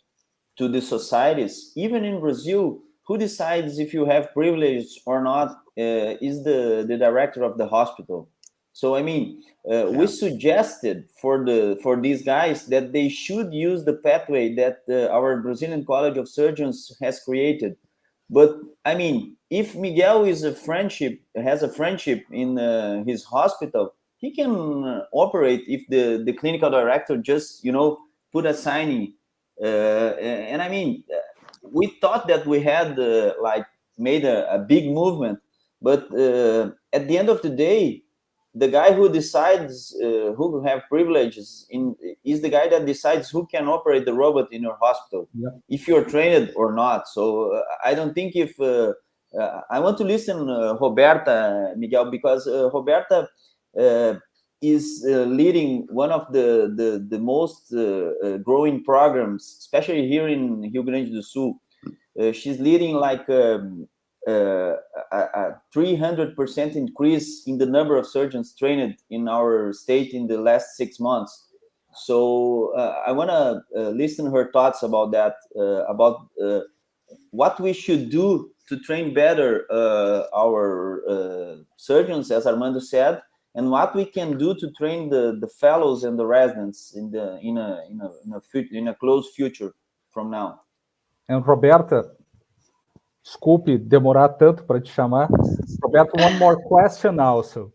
the societies, even in Brazil, who decides if you have privilege or not is the director of the hospital. So I mean, we suggested for these guys that they should use the pathway that our Brazilian College of Surgeons has created. But I mean, if Miguel has a friendship in his hospital, he can operate if the clinical director just, put a signing. And I mean, we thought that we had made a big movement, but at the end of the day, the guy who decides who have privileges is the guy that decides who can operate the robot in your hospital, if you're trained or not. So I don't think if I want to listen Roberta, Miguel, because Roberta is leading one of the most growing programs, especially here in Rio Grande do Sul. She's leading like a 300% increase in the number of surgeons trained in our state in the last 6 months. So I want to listen her thoughts about that, about what we should do to train better our surgeons, as Armando said, and what we can do to train the fellows and the residents in a close future from now. And Roberta, desculpe demorar tanto para te chamar. Roberta, one more question also.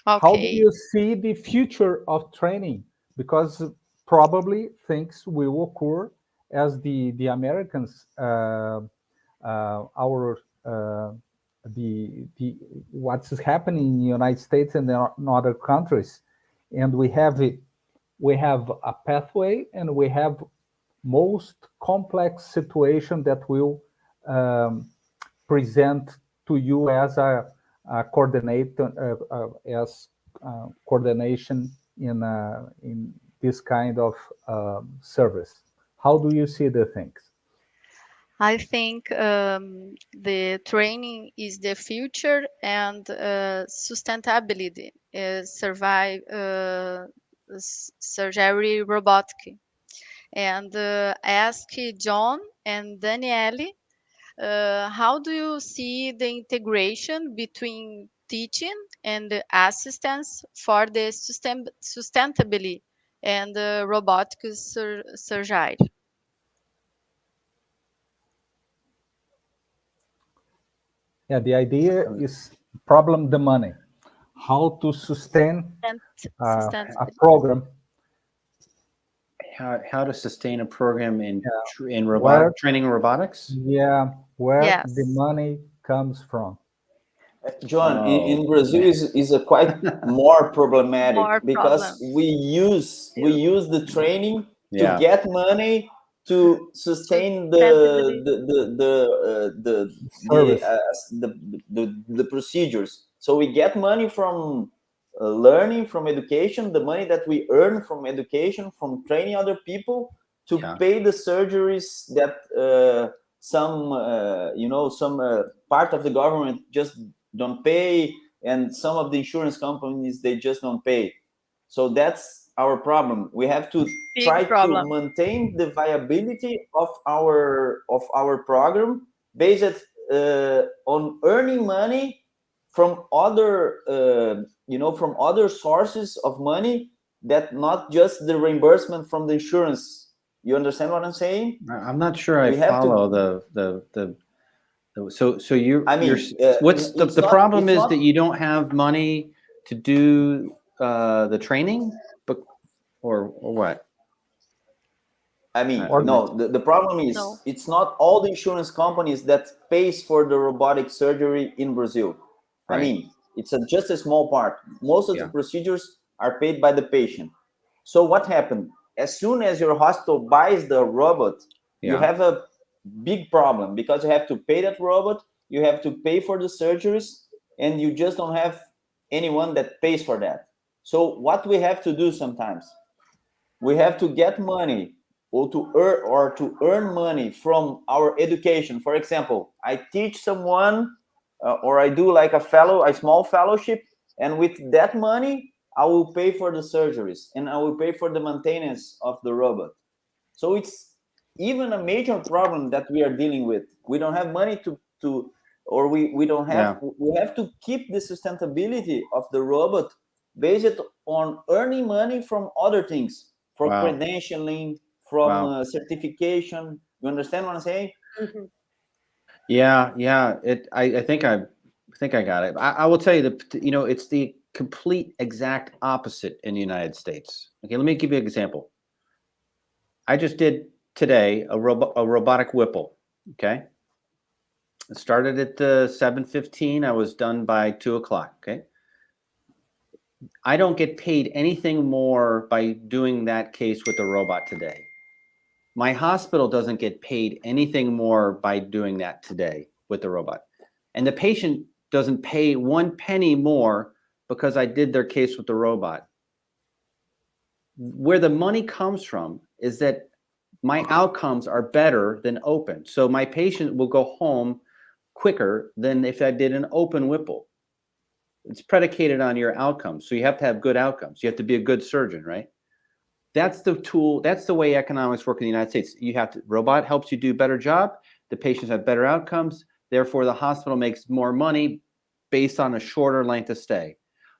Okay. How do you see the future of training? Because probably things will occur as the Americans, what's happening in the United States and in other countries, and we have a pathway, and we have most complex situation that will present to you as a coordinator, coordination in this kind of service. How do you see the things? I think the training is the future, and sustainability is surgery robotic. And ask John and Danielle, how do you see the integration between teaching and assistance for the sustainability and robotic surgery? Yeah, the idea is problem the money. How to sustain a program. How to sustain a program in training robotics? Yeah, where the money comes from. John, in Brazil is a quite more problematic because we use the training to get money to sustain the procedures. So we get money from learning, from education, the money that we earn from education, from training other people to pay the surgeries that some part of the government just don't pay, and some of the insurance companies, they just don't pay. So that's our problem. We have to try to maintain the viability of our program based on earning money from other from other sources of money, that not just the reimbursement from the insurance. You understand what I'm saying? I'm not sure I follow So you. I mean, what's the problem is that you don't have money to do the training, or what? I mean, no. The problem is it's not all the insurance companies that pays for the robotic surgery in Brazil. Right. I mean, it's just a small part. Most of the procedures are paid by the patient. So what happened? As soon as your hospital buys the robot, you have a big problem, because you have to pay that robot, you have to pay for the surgeries, and you just don't have anyone that pays for that. So what we have to do sometimes, we have to get money or to earn money from our education. For example, I teach someone or I do like a small fellowship, and with that money I will pay for the surgeries and I will pay for the maintenance of the robot. So it's even a major problem that we are dealing with. We don't have money we don't have, we have to keep the sustainability of the robot based on earning money from other things, from credentialing, from certification. You understand what I'm saying? Mm-hmm. Yeah. I think I got it. I will tell you that, it's the complete exact opposite in the United States. Okay, let me give you an example. I just did today a robotic Whipple. Okay, it started at 7:15. I was done by 2 o'clock. Okay, I don't get paid anything more by doing that case with the robot today. My hospital doesn't get paid anything more by doing that today with the robot. And the patient doesn't pay 1 penny more because I did their case with the robot. Where the money comes from is that my outcomes are better than open. So my patient will go home quicker than if I did an open Whipple. It's predicated on your outcomes. So you have to have good outcomes. You have to be a good surgeon, right? That's the tool. That's the way economics work in the United States. You have to, robot helps you do a better job. The patients have better outcomes. Therefore, the hospital makes more money based on a shorter length of stay.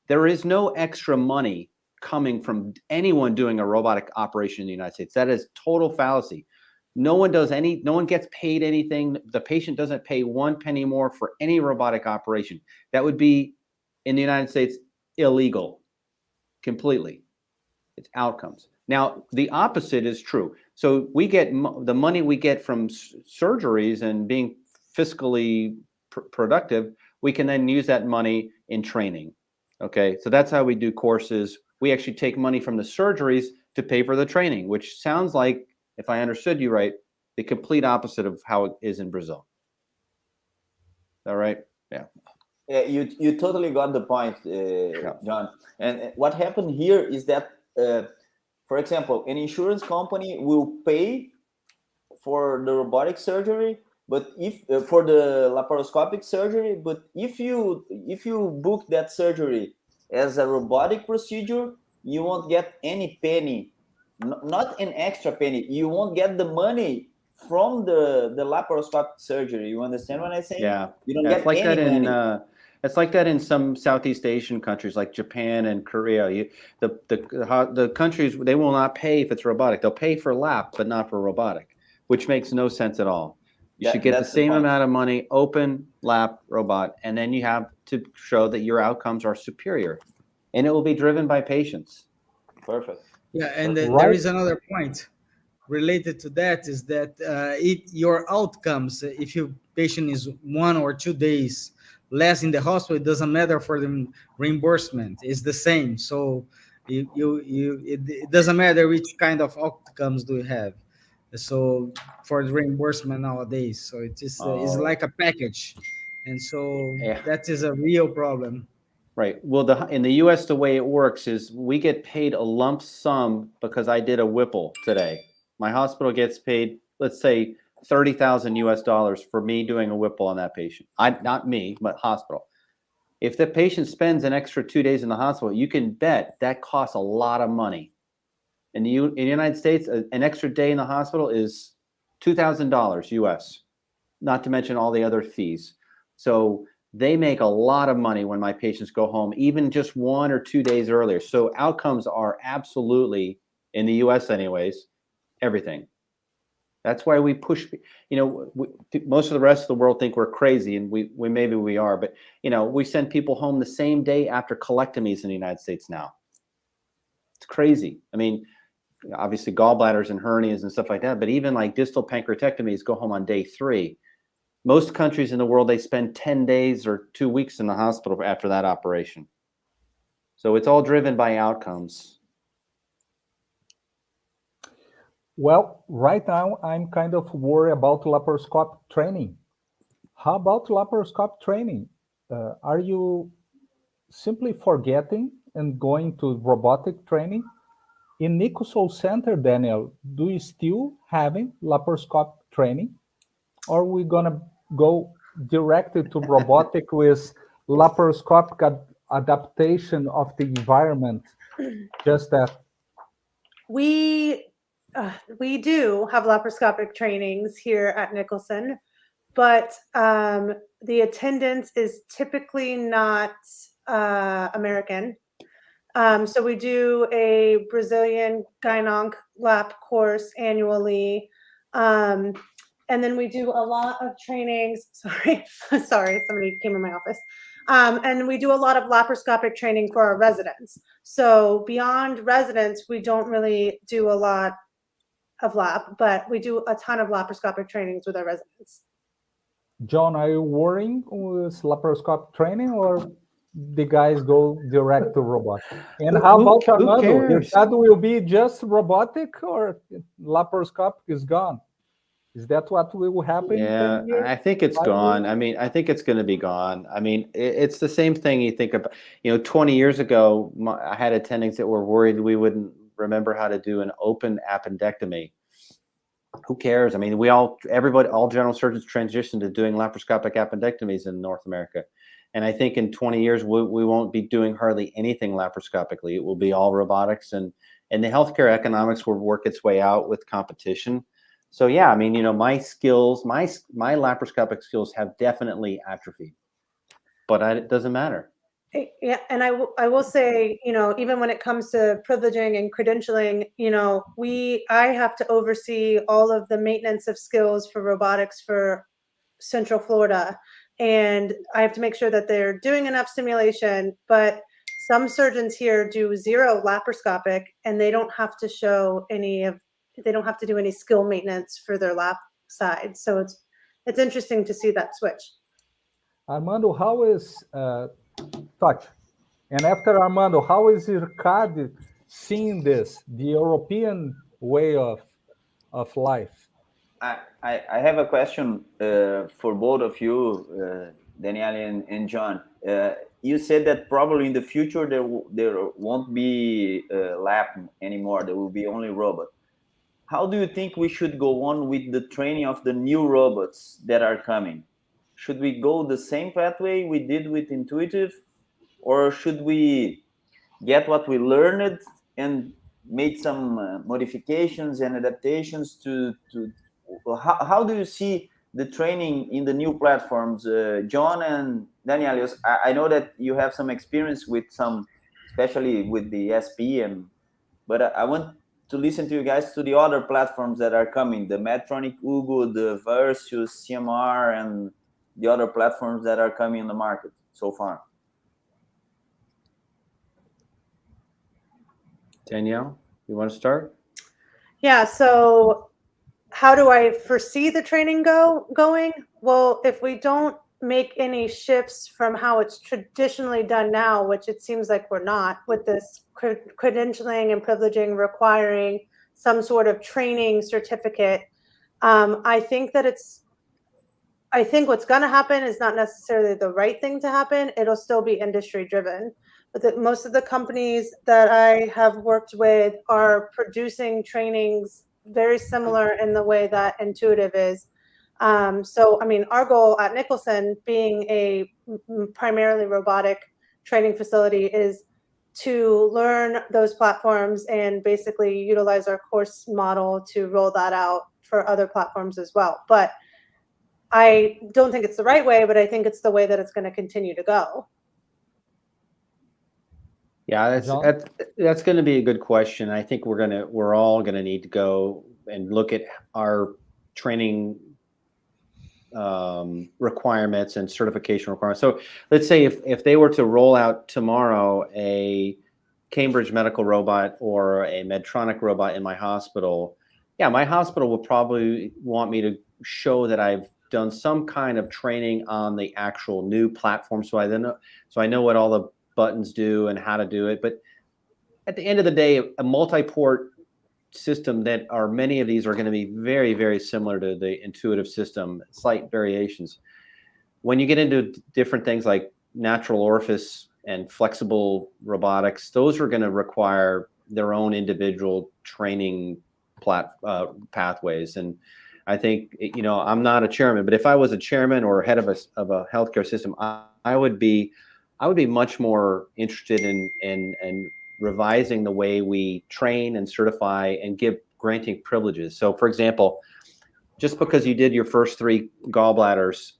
There is no extra money coming from anyone doing a robotic operation in the United States. That is total fallacy. No one gets paid anything. The patient doesn't pay 1 penny more for any robotic operation. That would be, in the United States, illegal completely. It's outcomes. Now, the opposite is true. So we get the money we get from surgeries and being fiscally productive, we can then use that money in training. Okay, so that's how we do courses. We actually take money from the surgeries to pay for the training, which sounds like, if I understood you right, the complete opposite of how it is in Brazil. Is that right? Yeah. Yeah, you totally got the point, John. And what happened here is that, for example, an insurance company will pay for the robotic surgery, but if for the laparoscopic surgery, but if you book that surgery as a robotic procedure, you won't get any penny, not an extra penny. You won't get the money from the laparoscopic surgery. You understand what I say? Yeah, you don't get like any that money. It's like that in some Southeast Asian countries like Japan and Korea. The countries, they will not pay if it's robotic. They'll pay for lap, but not for robotic, which makes no sense at all. You should get the same amount of money, open, lap, robot, and then you have to show that your outcomes are superior. And it will be driven by patients. Perfect. Yeah, and there is another point related to that, is that your outcomes, if your patient is 1 or 2 days less in the hospital, it doesn't matter for the reimbursement. It's the same. So it doesn't matter which kind of outcomes do you have. So for the reimbursement nowadays, so it is it's like a package, and so that is a real problem. Right. Well, in the U.S., the way it works is we get paid a lump sum because I did a Whipple today. My hospital gets paid, let's say, $30,000 US for me doing a Whipple on that patient. Not me, but hospital. If the patient spends an extra 2 days in the hospital, you can bet that costs a lot of money. In the United States, an extra day in the hospital is $2,000 US, not to mention all the other fees. So they make a lot of money when my patients go home, even just 1 or 2 days earlier. So outcomes are absolutely, in the US anyways, everything. That's why we push, most of the rest of the world think we're crazy, and we maybe we are, but we send people home the same day after colectomies in the United States now. It's crazy. I mean, obviously gallbladders and hernias and stuff like that, but even like distal pancreatectomies go home on day 3. Most countries in the world, they spend 10 days or 2 weeks in the hospital after that operation. So it's all driven by outcomes. Well, right now, I'm kind of worried about laparoscopic training. How about laparoscopic training? Are you simply forgetting and going to robotic training? In Nicholson Center, Danielle, do you still having laparoscopic training? Or are we going to go directly to robotic with laparoscopic adaptation of the environment? Just that. We do have laparoscopic trainings here at Nicholson, but the attendance is typically not American. So we do a Brazilian gyn-onc lap course annually. And then we do a lot of trainings. Sorry, somebody came in my office. And we do a lot of laparoscopic training for our residents. So beyond residents, we don't really do a lot of lap, but we do a ton of laparoscopic trainings with our residents. John, are you worrying with laparoscopic training, or the guys go direct to robotic? And how about Armando? Your dad will be just robotic, or laparoscopic is gone? Is that what will happen? Yeah, I think it's gone. I mean, I think it's going to be gone. I mean, it's the same thing you think about. 20 years ago, I had attendings that were worried we wouldn't remember how to do an open appendectomy. Who cares? I mean, all general surgeons transitioned to doing laparoscopic appendectomies in North America. And I think in 20 years, we won't be doing hardly anything laparoscopically. It will be all robotics, and the healthcare economics will work its way out with competition. So yeah, I mean, my skills, my laparoscopic skills have definitely atrophied, but it doesn't matter. Yeah, and I will say, even when it comes to privileging and credentialing, I have to oversee all of the maintenance of skills for robotics for Central Florida, and I have to make sure that they're doing enough simulation. But some surgeons here do 0 laparoscopic, and they don't have to show they don't have to do any skill maintenance for their lap side. So it's interesting to see that switch. Armando, how is Totti? And after Armando, how is IRCAD seeing this, the European way of life? I have a question for both of you, Danielle and John. You said that probably in the future there won't be lap anymore. There will be only robot. How do you think we should go on with the training of the new robots that are coming? Should we go the same pathway we did with Intuitive, or should we get what we learned and make some modifications and adaptations to how do you see the training in the new platforms? John and Danielle, I know that you have some experience with some, especially with the SP, but I want to listen to you guys to the other platforms that are coming, the Medtronic Hugo, the Versus, CMR, and the other platforms that are coming in the market so far. Danielle, you want to start? Yeah, so how do I foresee the training going? Well, if we don't make any shifts from how it's traditionally done now, which it seems like we're not, with this credentialing and privileging requiring some sort of training certificate, I think what's going to happen is not necessarily the right thing to happen. It'll still be industry driven. But most of the companies that I have worked with are producing trainings very similar in the way that Intuitive is. So, I mean, our goal at Nicholson, being a primarily robotic training facility, is to learn those platforms and basically utilize our course model to roll that out for other platforms as well. But I don't think it's the right way, but I think it's the way that it's going to continue to go. Yeah, that's going to be a good question. I think we're all going to need to go and look at our training requirements and certification requirements. So let's say if they were to roll out tomorrow a Cambridge medical robot or a Medtronic robot in my hospital, yeah, my hospital will probably want me to show that I've done some kind of training on the actual new platform, so I know what all the buttons do and how to do it. But at the end of the day, a multi-port system many of these are going to be very, very similar to the Intuitive system, slight variations. When you get into different things like natural orifice and flexible robotics, those are going to require their own individual training pathways. And I think, I'm not a chairman, but if I was a chairman or head of a healthcare system, I would be much more interested in revising the way we train and certify and granting privileges. So, for example, just because you did your first 3 gallbladders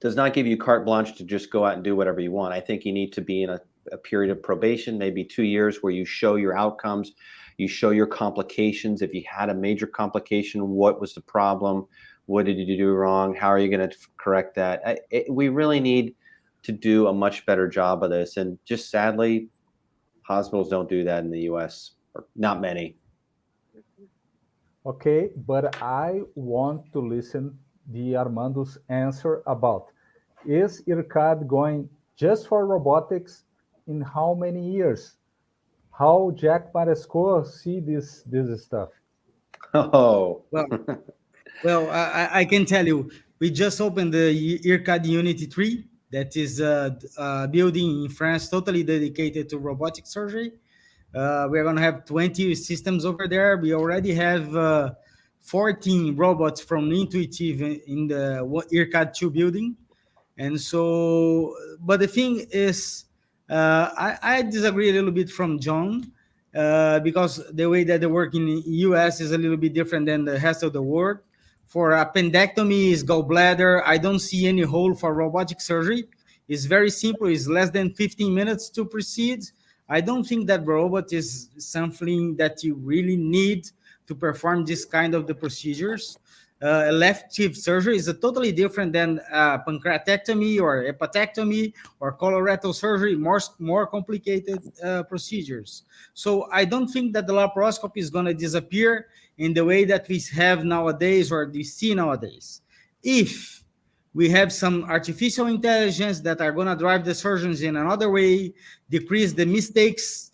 does not give you carte blanche to just go out and do whatever you want. I think you need to be in a period of probation, maybe 2 years, where you show your outcomes, you show your complications. If you had a major complication, what was the problem? What did you do wrong? How are you going to correct that? We really need to do a much better job of this. And just sadly, hospitals don't do that in the US, or not many. Okay, but I want to listen the Armando's answer about, is IRCAD going just for robotics in how many years? How Jack Maresco see this stuff? Oh, well, I can tell you, we just opened the IRCAD Unity 3. That is a building in France totally dedicated to robotic surgery. We're going to have 20 systems over there. We already have 14 robots from Intuitive in the IRCAD 2 building. And so, but the thing is, I disagree a little bit from John, because the way that they work in the US is a little bit different than the rest of the world. For appendectomy, is gallbladder. I don't see any hole for robotic surgery. It's very simple. It's less than 15 minutes to proceed. I don't think that robot is something that you really need to perform this kind of the procedures. Elective surgery is a totally different than pancreatectomy or hepatectomy or colorectal surgery, more complicated procedures. So I don't think that the laparoscopy is going to disappear in the way that we have nowadays or we see nowadays. If we have some artificial intelligence that are going to drive the surgeons in another way, decrease the mistakes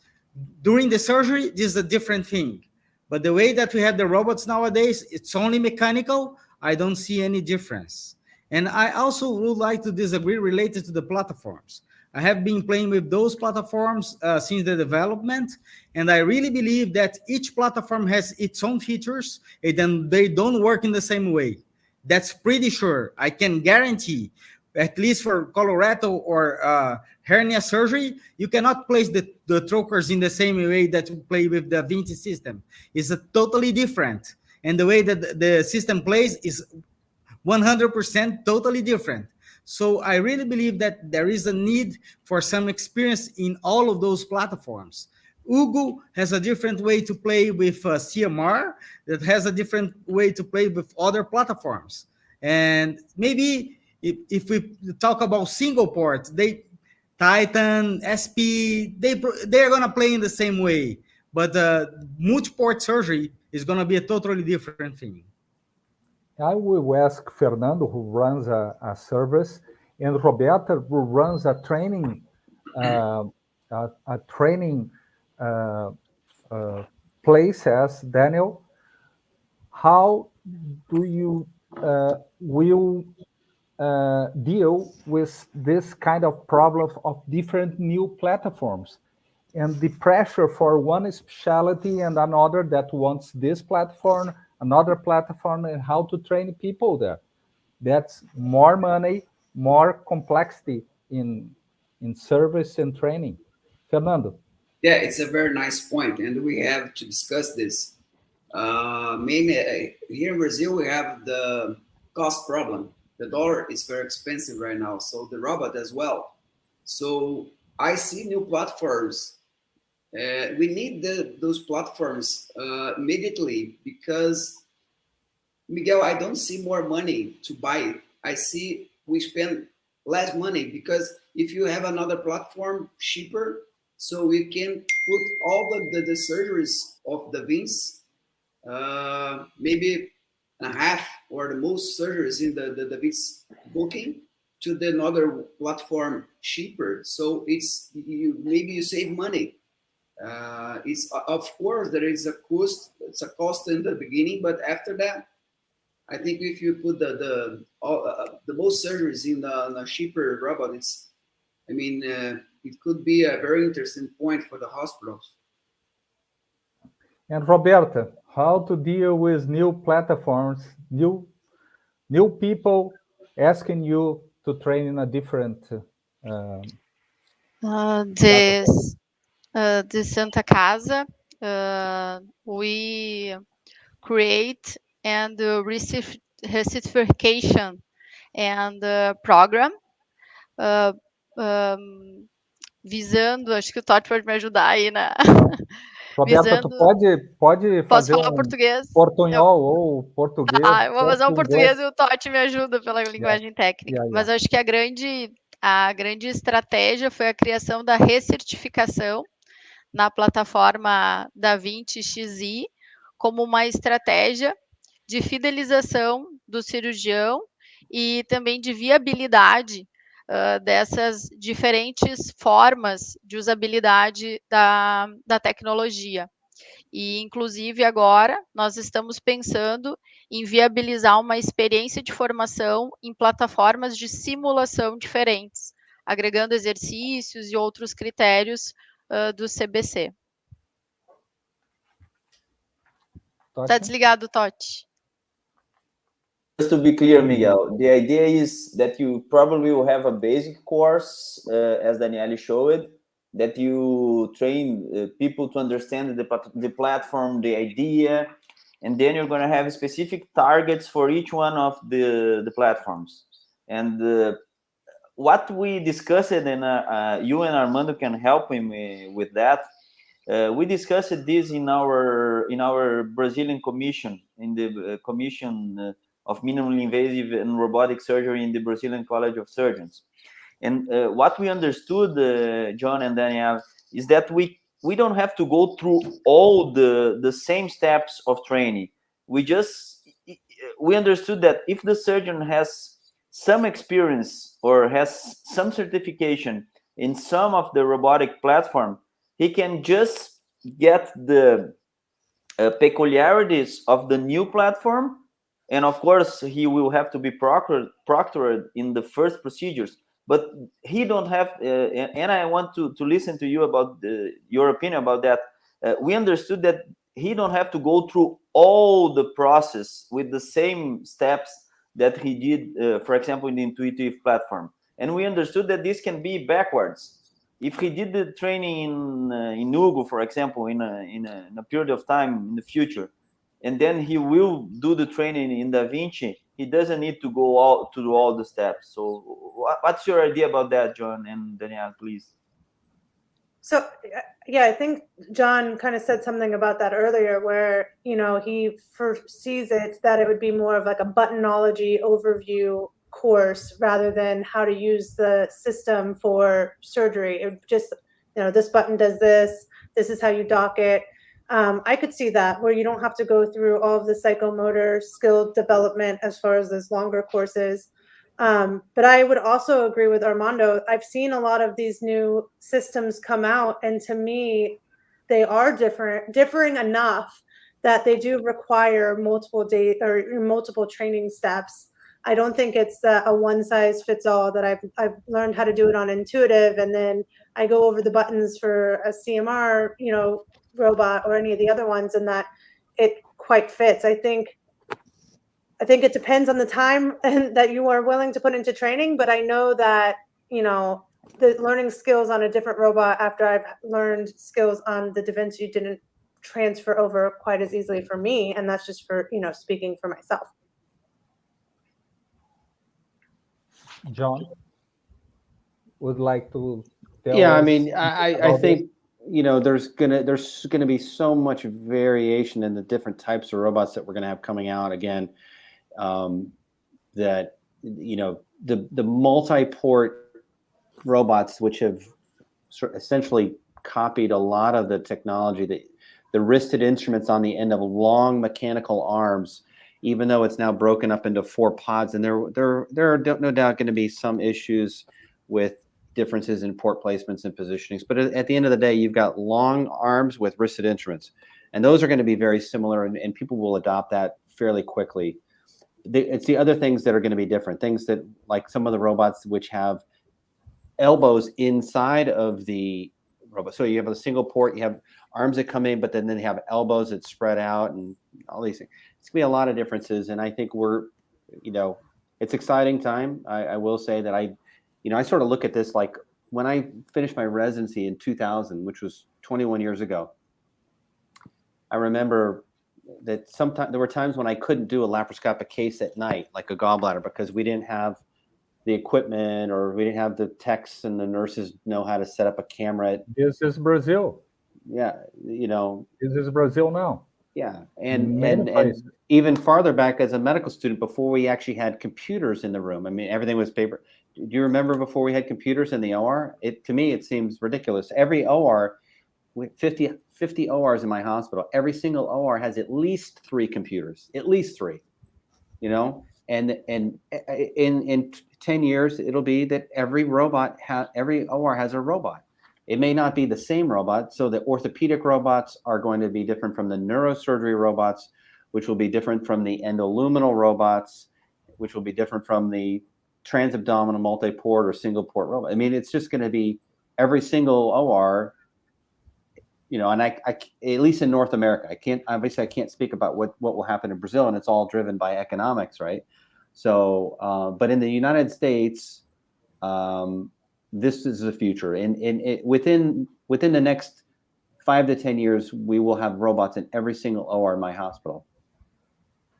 during the surgery, this is a different thing. But the way that we have the robots nowadays, it's only mechanical. I don't see any difference. And I also would like to disagree related to the platforms. I have been playing with those platforms since the development, and I really believe that each platform has its own features, and then they don't work in the same way. That's pretty sure. I can guarantee, at least for colorectal or hernia surgery, you cannot place the trocars in the same way that you play with the Vinci system. It's a totally different. And the way that the system plays is 100% totally different. So I really believe that there is a need for some experience in all of those platforms. Hugo has a different way to play with CMR, that has a different way to play with other platforms. And maybe if we talk about single port, Titan, SP, they're going to play in the same way. But multi-port surgery is going to be a totally different thing. I will ask Fernando, who runs a service, and Roberta, who runs a training place as Danielle. How do you will deal with this kind of problem of different new platforms and the pressure for one specialty and another that wants this platform, another platform, and how to train people there? That's more money, more complexity in service and training. Fernando. Yeah, it's a very nice point, and we have to discuss this. Mainly here in Brazil, we have the cost problem. The dollar is very expensive right now, so the robot as well. So I see new platforms. We need those platforms immediately because, Miguel, I don't see more money to buy it. I see we spend less money because if you have another platform cheaper, so we can put all the surgeries of the Vinci, maybe a half or the most surgeries in the Vinci booking to the another platform cheaper. So it's maybe you save money. It's of course there is a cost. It's a cost in the beginning, but after that, I think if you put the most surgeries in the cheaper robot, it could be a very interesting point for the hospitals. And Roberta, how to deal with new platforms, new people asking you to train in a different the Santa Casa, we create and receive certification and program visando, acho que o Totti pode me ajudar aí na Roberta, visando... tu pode Posso fazer falar português? portunhol ou português. Eu vou fazer um português e o Totti me ajuda pela linguagem técnica. Yeah. Mas acho que a grande a grande estratégia foi a criação da recertificação na plataforma DaVinci-XI como uma estratégia de fidelização do cirurgião e também de viabilidade dessas diferentes formas de usabilidade da tecnologia. E, inclusive, agora nós estamos pensando em viabilizar uma experiência de formação em plataformas de simulação diferentes, agregando exercícios e outros critérios do CBC. Tá desligado, Totti. Just to be clear, Miguel, the idea is that you probably will have a basic course, as Danielle showed, that you train people to understand the platform, the idea, and then you're going to have specific targets for each one of the platforms. And what we discussed, and you and Armando can help him with that. We discussed this in our Brazilian commission, in the commission of minimally invasive and robotic surgery in the Brazilian College of Surgeons. And what we understood, John and Danielle, is that we don't have to go through all the same steps of training. We understood that if the surgeon has some experience or has some certification in some of the robotic platform, he can just get the peculiarities of the new platform. And of course, he will have to be proctored in the first procedures. But he don't have, and I want to listen to you about your opinion about that. We understood that he don't have to go through all the process with the same steps that he did, for example, in the intuitive platform. And we understood that this can be backwards. If he did the training in Hugo, for example, in a period of time in the future, and then he will do the training in DaVinci, he doesn't need to go through all the steps. So what's your idea about that, John and Danielle, please? So, yeah, I think John kind of said something about that earlier where, he foresees it that it would be more of like a buttonology overview course rather than how to use the system for surgery. It just, this button does this is how you dock it. I could see that where you don't have to go through all of the psychomotor skill development as far as those longer courses. But I would also agree with Armando. I've seen a lot of these new systems come out, and to me, they are differing enough that they do require multiple training steps. I don't think it's a one size fits all. That I've learned how to do it on intuitive, and then I go over the buttons for a CMR, robot or any of the other ones, and that it quite fits. I think it depends on the time that you are willing to put into training, but I know that, the learning skills on a different robot after I've learned skills on the DaVinci didn't transfer over quite as easily for me. And that's just for, speaking for myself. John would like to tell Yeah, us I mean, I think, there's gonna be so much variation in the different types of robots that we're gonna have coming out again. That the multi-port robots, which have essentially copied a lot of the technology, the wristed instruments on the end of long mechanical arms, even though it's now broken up into 4 pods, and there are no doubt going to be some issues with differences in port placements and positionings. But at the end of the day, you've got long arms with wristed instruments, and those are going to be very similar, and people will adopt that fairly quickly. It's the other things that are going to be different. Things that, like some of the robots which have elbows inside of the robot. So you have a single port, you have arms that come in, but then you have elbows that spread out and all these things. It's going to be a lot of differences. And I think it's exciting time. I will say that I sort of look at this like when I finished my residency in 2000, which was 21 years ago. I remember that sometimes there were times when I couldn't do a laparoscopic case at night, like a gallbladder, because we didn't have the equipment, or we didn't have the techs and the nurses know how to set up a camera. This is Brazil. Yeah, This is Brazil now. Yeah, and even farther back as a medical student, before we actually had computers in the room. I mean, everything was paper. Do you remember before we had computers in the OR? To me, it seems ridiculous. Every OR, with 50 ORs in my hospital, every single OR has at least 3 computers, at least 3. You know, and in 10 years, it'll be that every OR has a robot. It may not be the same robot. So the orthopedic robots are going to be different from the neurosurgery robots, which will be different from the endoluminal robots, which will be different from the transabdominal multi-port or single port robot. I mean, it's just going to be every single OR, you know, and I at least in North America, I can't speak about what will happen in Brazil, and it's all driven by economics, right? So, but in the United States, this is the future, and within the next 5 to 10 years, we will have robots in every single OR in my hospital.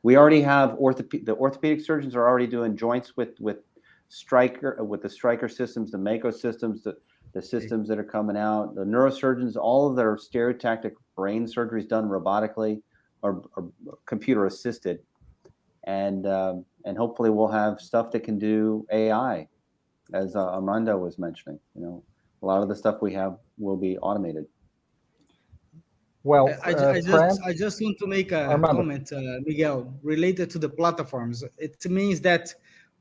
We already have the orthopedic surgeons are already doing joints with the Stryker systems, the Mako systems, the systems that are coming out. The neurosurgeons, all of their stereotactic brain surgery is done robotically or computer assisted, and hopefully we'll have stuff that can do AI. As Armando was mentioning, you know, a lot of the stuff we have will be automated. Well, I just want to make a comment, Miguel, related to the platforms. It means that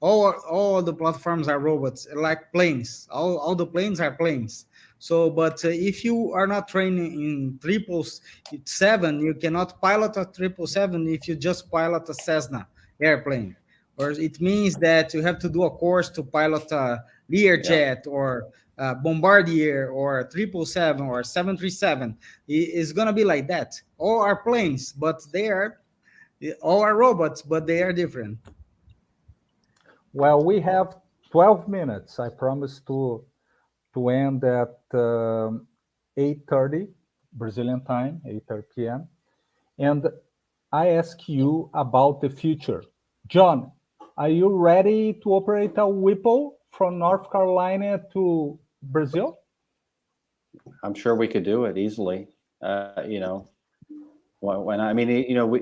all the platforms are robots, like planes. All the planes are planes. So, but if you are not training in 777, you cannot pilot a 777 if you just pilot a Cessna airplane. Or it means that you have to do a course to pilot a Learjet or Bombardier or 777 or 737. It's gonna be like that. All are planes, but all are robots, but they are different. Well, we have 12 minutes. I promise to end at 8:30 Brazilian time, 8:30 p.m. And I ask you about the future. John, are you ready to operate a Whipple from North Carolina to Brazil? I'm sure we could do it easily. You know, when I mean, you know,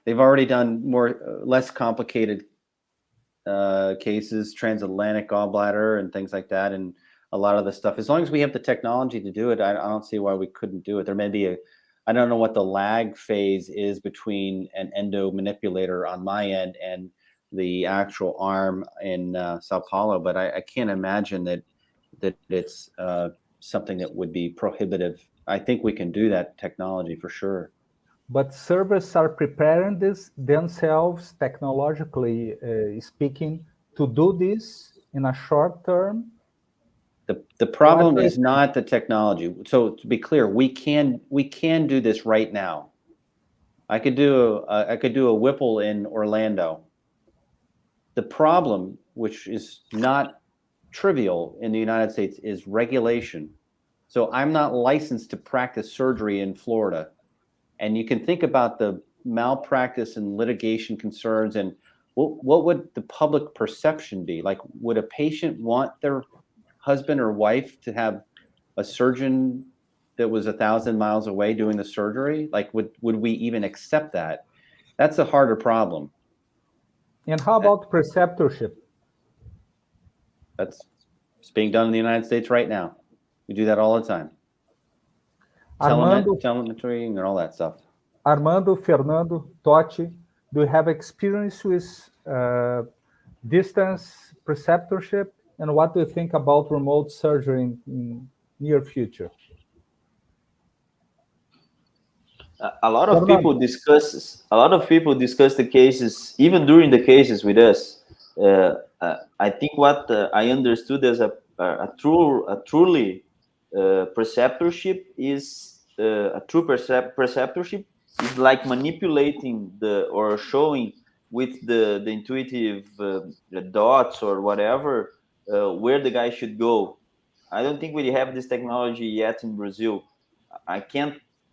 they've already done less complicated cases, transatlantic gallbladder and things like that, and a lot of the stuff. As long as we have the technology to do it, I don't see why we couldn't do it. There may be I don't know what the lag phase is between an endo manipulator on my end and the actual arm in Sao Paulo, but I can't imagine that it's something that would be prohibitive. I think we can do that technology for sure. But servers are preparing themselves technologically speaking to do this in a short term. The problem is not the technology. So to be clear, we can do this right now. I could do a Whipple in Orlando. The problem, which is not trivial in the United States, is regulation. So I'm not licensed to practice surgery in Florida. And you can think about the malpractice and litigation concerns and what would the public perception be? Like, would a patient want their husband or wife to have a surgeon that was 1,000 miles away doing the surgery? Like, would we even accept that? That's a harder problem. And how about preceptorship? It's being done in the United States right now. We do that all the time. Telemetry and all that stuff. Armando, Fernando, Totti, do you have experience with distance preceptorship? And what do you think about remote surgery in near future? A lot of people discuss the cases, even during the cases with us. I think what I understood as a truly preceptorship is a true preceptorship is like manipulating or showing with the intuitive dots or whatever where the guy should go. I don't think we have this technology yet in Brazil.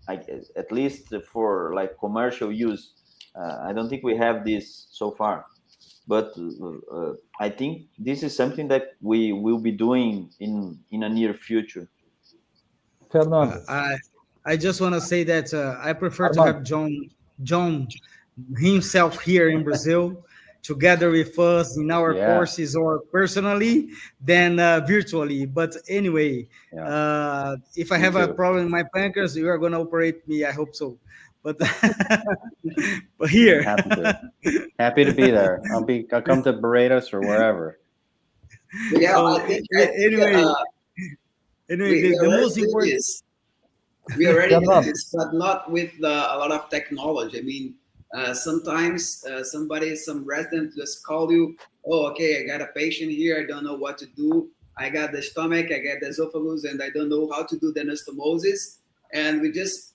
At least for like commercial use, I don't think we have this so far. But I think this is something that we will be doing in a near future. Fernando. I just want to say that I prefer to have John himself here in Brazil, together with us in our courses or personally than virtually. But anyway, if I have a problem in my pancreas, you are going to operate me. I hope so. But but here, happy to be there. I'll come to Barretos or wherever. Yeah, so, I think anyway, the most important. We already did this, but not with a lot of technology. I mean, sometimes some resident just call you, oh, okay, I got a patient here, I don't know what to do. I got the stomach, I got the esophagus, and I don't know how to do the anastomosis. And we just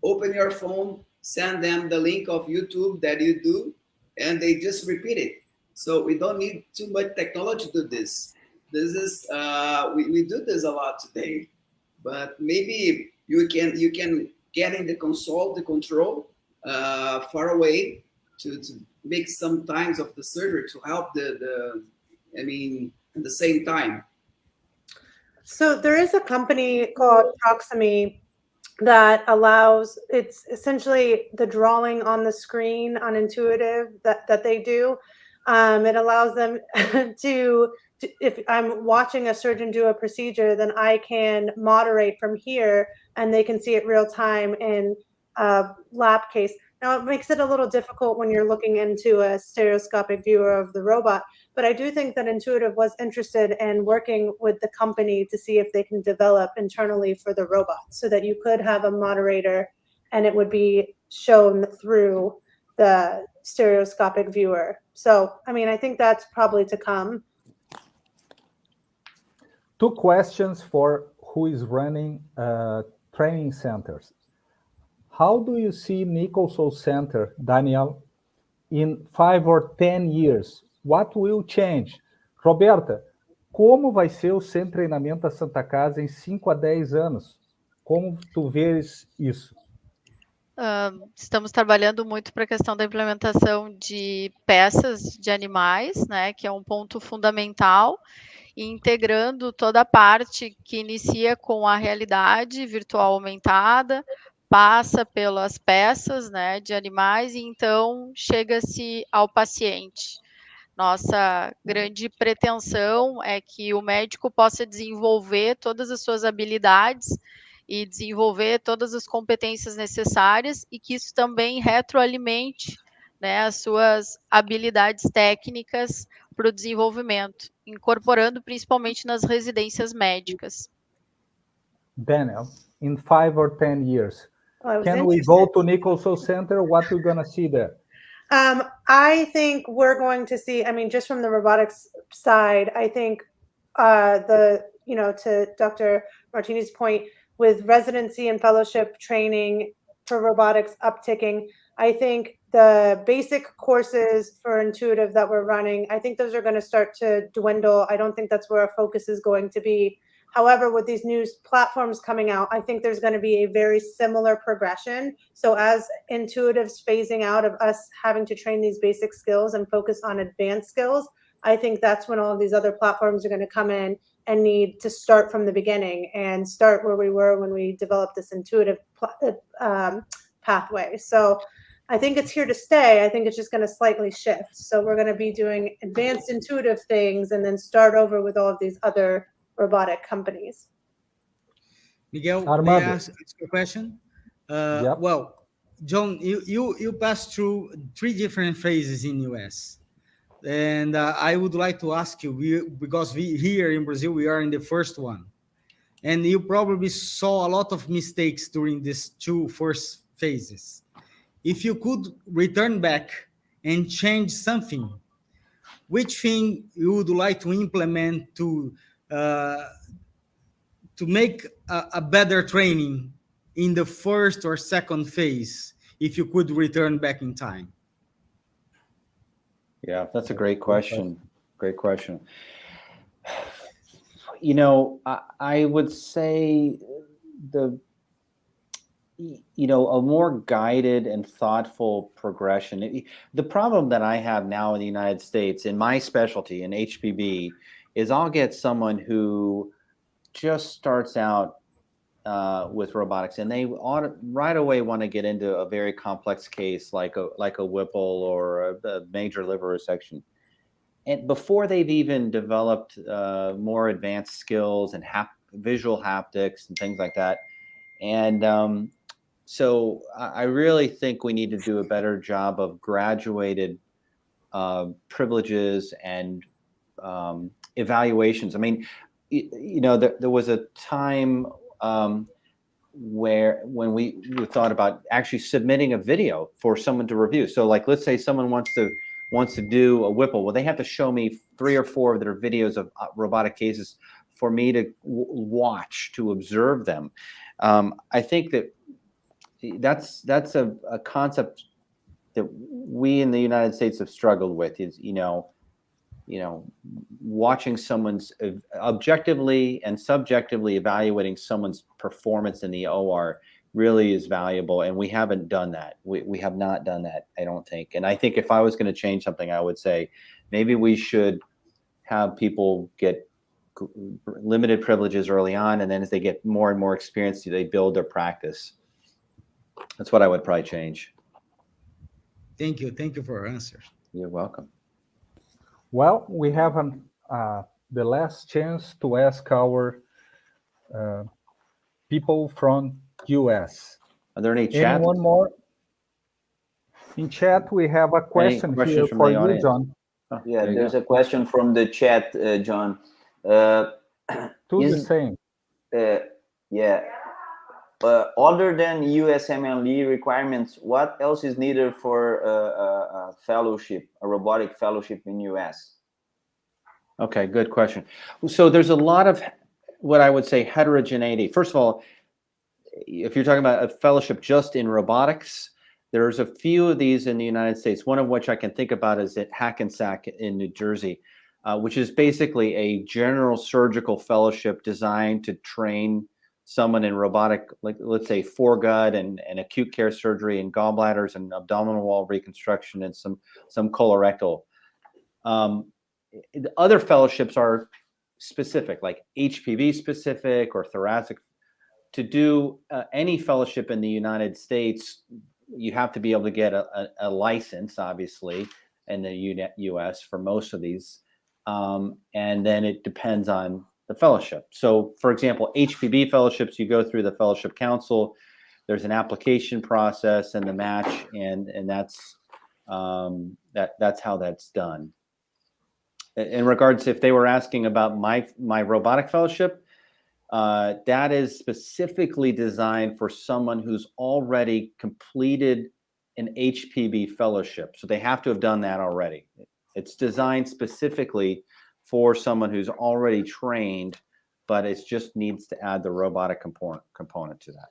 open your phone, send them the link of YouTube that you do, and they just repeat it. So we don't need too much technology to do this. This is, we do this a lot today. But maybe you can get in the console, the control, far away to make some times of the surgery to help at the same time. So there is a company called Proximie that allows, it's essentially the drawing on the screen on Intuitive that they do. It allows them to, if I'm watching a surgeon do a procedure, then I can moderate from here and they can see it real time in a lab case. Now, it makes it a little difficult when you're looking into a stereoscopic viewer of the robot, but I do think that Intuitive was interested in working with the company to see if they can develop internally for the robot so that you could have a moderator and it would be shown through the stereoscopic viewer. So, I mean, I think that's probably to come. 2 questions for who is running training centers. How do you see Nicholson Center, Danielle, in 5 or 10 years? What will change? Roberta, como vai ser o Centro de Treinamento da Santa Casa em 5 a 10 anos? Como tu vês isso? Estamos trabalhando muito para a questão da implementação de peças de animais, né, que é um ponto fundamental, e integrando toda a parte que inicia com a realidade virtual aumentada, passa pelas peças, né, de animais e então chega-se ao paciente. Nossa grande pretensão é que o médico possa desenvolver todas as suas habilidades e desenvolver todas as competências necessárias e que isso também retroalimente, né, as suas habilidades técnicas para o desenvolvimento, incorporando principalmente nas residências médicas. Danielle, in 5 or 10 years, can we go to Nicholson Center? What we're going to see there? I think we're going to see, I mean, just from the robotics side, I think to Dr. Martinie's point, with residency and fellowship training for robotics upticking, I think the basic courses for Intuitive that we're running, I think those are going to start to dwindle. I don't think that's where our focus is going to be. However, with these new platforms coming out, I think there's going to be a very similar progression. So as Intuitive's phasing out of us having to train these basic skills and focus on advanced skills, I think that's when all of these other platforms are going to come in and need to start from the beginning and start where we were when we developed this Intuitive pathway. So I think it's here to stay. I think it's just going to slightly shift. So we're going to be doing advanced Intuitive things and then start over with all of these other robotic companies. Miguel, Armando, may I ask a question? Yep. Well, John, you passed through 3 different phases in US. And I would like to ask you, because we here in Brazil, we are in the first one. And you probably saw a lot of mistakes during these 2 first phases. If you could return back and change something, which thing you would like to implement to make a better training in the first or second phase, if you could return back in time? Yeah, that's a great question. Great question. You know, I would say a more guided and thoughtful progression. The problem that I have now in the United States, in my specialty, in HPB, is I'll get someone who just starts out with robotics, and they right away want to get into a very complex case like a Whipple or a major liver resection. And before they've even developed more advanced skills and visual haptics and things like that. And so I really think we need to do a better job of graduated privileges and evaluations. I mean, you know, there was a time when we thought about actually submitting a video for someone to review. So like, let's say someone wants to do a Whipple. Well, they have to show me 3 or 4 of their videos of robotic cases for me to watch, to observe them. I think that's a concept that we in the United States have struggled with, is, you know, watching someone's objectively and subjectively evaluating someone's performance in the OR really is valuable, and we haven't done that. We have not done that, I don't think. And I think if I was going to change something, I would say maybe we should have people get limited privileges early on, and then as they get more and more experience, they build their practice. That's what I would probably change. Thank you for your answers. You're welcome. Well, we have the last chance to ask our people from US. Are there any chat? Anyone more? In chat, we have a question here for you, John. Oh, yeah, there's a question from the chat, John. To the same. Yeah. Other than USMLE requirements, what else is needed for a fellowship, a robotic fellowship in US? Okay, good question. So there's a lot of what I would say heterogeneity. First of all, if you're talking about a fellowship just in robotics, there's a few of these in the United States, one of which I can think about is at Hackensack in New Jersey, which is basically a general surgical fellowship designed to train someone in robotic, like let's say foregut and acute care surgery and gallbladders and abdominal wall reconstruction and some colorectal. The other fellowships are specific, like HPV specific or thoracic. To do any fellowship in the United States, you have to be able to get a license, obviously, in the US for most of these. And then it depends on the fellowship. So, for example, HPV fellowships, you go through the fellowship council. There's an application process and the match, and that's how that's done. In regards, if they were asking about my robotic fellowship, that is specifically designed for someone who's already completed an HPV fellowship. So they have to have done that already. It's designed specifically for someone who's already trained, but it just needs to add the robotic component to that.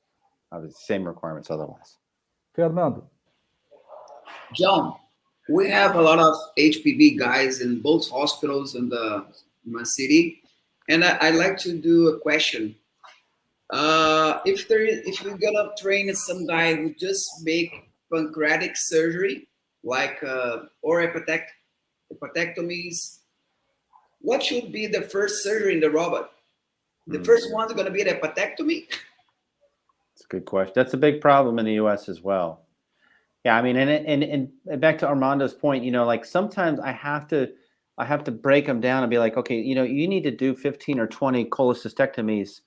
Same requirements otherwise. Fernando. John, we have a lot of HPV guys in both hospitals in my city. And I'd like to do a question. If we're gonna train some guy who just make pancreatic surgery, like or hepatectomies, what should be the first surgery in the robot? The first one's gonna be the hepatectomy? That's a good question. That's a big problem in the US as well. Yeah, I mean, and back to Armando's point, you know, like sometimes I have to break them down and be like, okay, you know, you need to do 15 or 20 cholecystectomies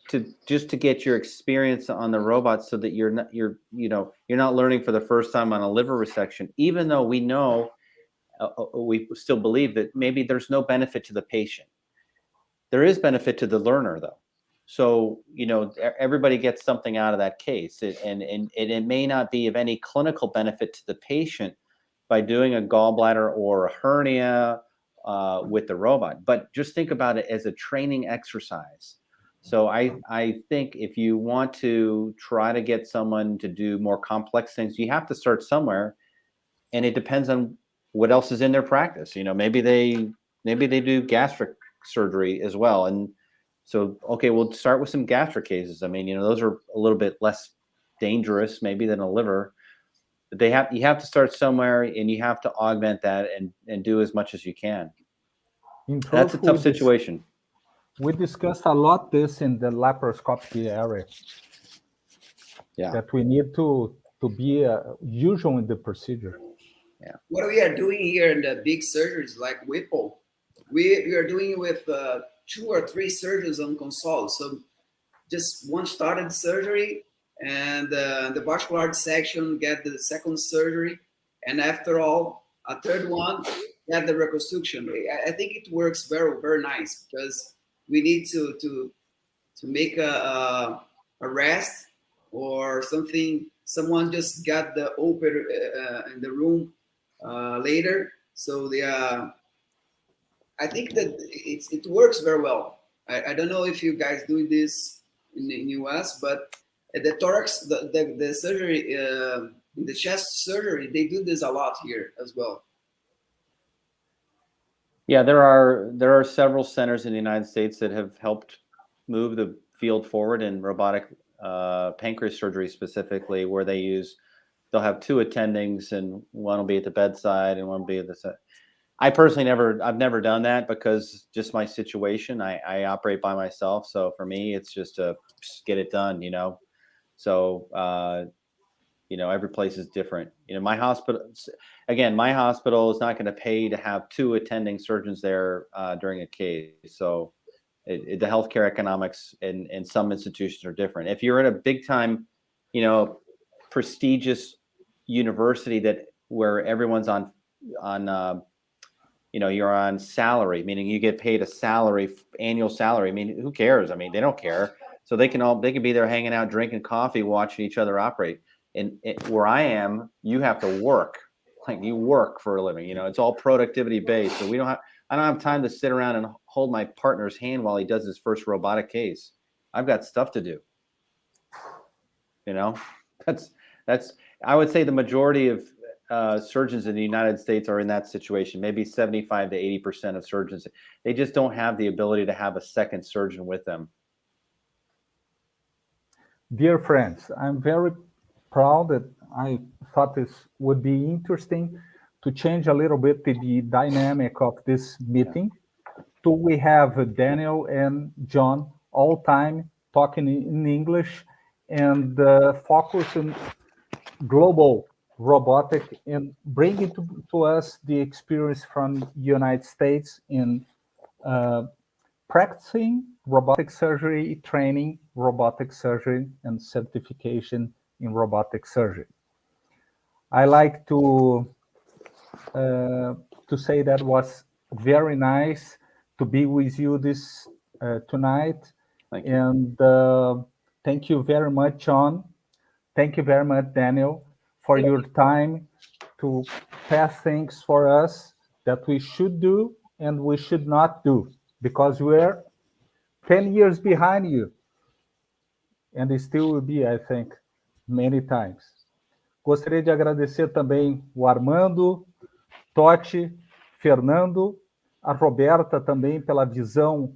to get your experience on the robot, so that you're not learning for the first time on a liver resection, even though we know we still believe that maybe there's no benefit to the patient. There is benefit to the learner, though. So, you know, everybody gets something out of that case, and it may not be of any clinical benefit to the patient by doing a gallbladder or a hernia with the robot. But just think about it as a training exercise. So I think if you want to try to get someone to do more complex things, you have to start somewhere, and it depends on what else is in their practice. You know, maybe they do gastric surgery as well, and so okay, we'll start with some gastric cases. I mean, you know, those are a little bit less dangerous maybe than a liver. But you have to start somewhere, and you have to augment that and do as much as you can. That's a tough situation. We discussed a lot this in the laparoscopy area. Yeah. That we need to be usual in the procedure. Yeah. What we are doing here in the big surgeries like Whipple, we are doing with 2 or 3 surgeons on console. So just one started surgery, and the vascular section get the second surgery, and after all, a third one get the reconstruction. I think it works very, very nice, because we need to make a rest or something. Someone just got the open in the room later, so I think that it works very well. I don't know if you guys do this in the US, but the thorax, the surgery, the chest surgery, they do this a lot here as well. Yeah, there are several centers in the United States that have helped move the field forward in robotic pancreas surgery specifically, where they'll have 2 attendings, and one will be at the bedside and one will be at the side. I personally I've never done that, because just my situation, I operate by myself. So for me, it's just to get it done, So, every place is different. My hospital is not going to pay to have 2 attending surgeons there during a case. So the healthcare economics in some institutions are different. If you're at a big time, prestigious university where everyone's on you're on salary, meaning you get paid annual salary. I mean, who cares? I mean, they don't care. So they can be there hanging out, drinking coffee, watching each other operate. And where I am, you have to work. Like, you work for a living. It's all productivity based. So I don't have time to sit around and hold my partner's hand while he does his first robotic case. I've got stuff to do. That's I would say the majority of surgeons in the United States are in that situation. Maybe 75 to 80% of surgeons, they just don't have the ability to have a second surgeon with them. Dear friends, I'm very proud that I thought this would be interesting to change a little bit the dynamic of this meeting. So we have Daniel and John all time talking in English and focus on global robotic and bringing to us the experience from United States in practicing robotic surgery, training robotic surgery, and certification in robotic surgery. I like to say that was very nice to be with you this tonight. Thank you. And thank you very much, John. Thank you very much, Daniel, for your time to pass things for us that we should do and we should not do, because we're 10 years behind you. And it still will be, I think, many times. Gostaria de agradecer também o Armando, Totti, Fernando, a Roberta também pela visão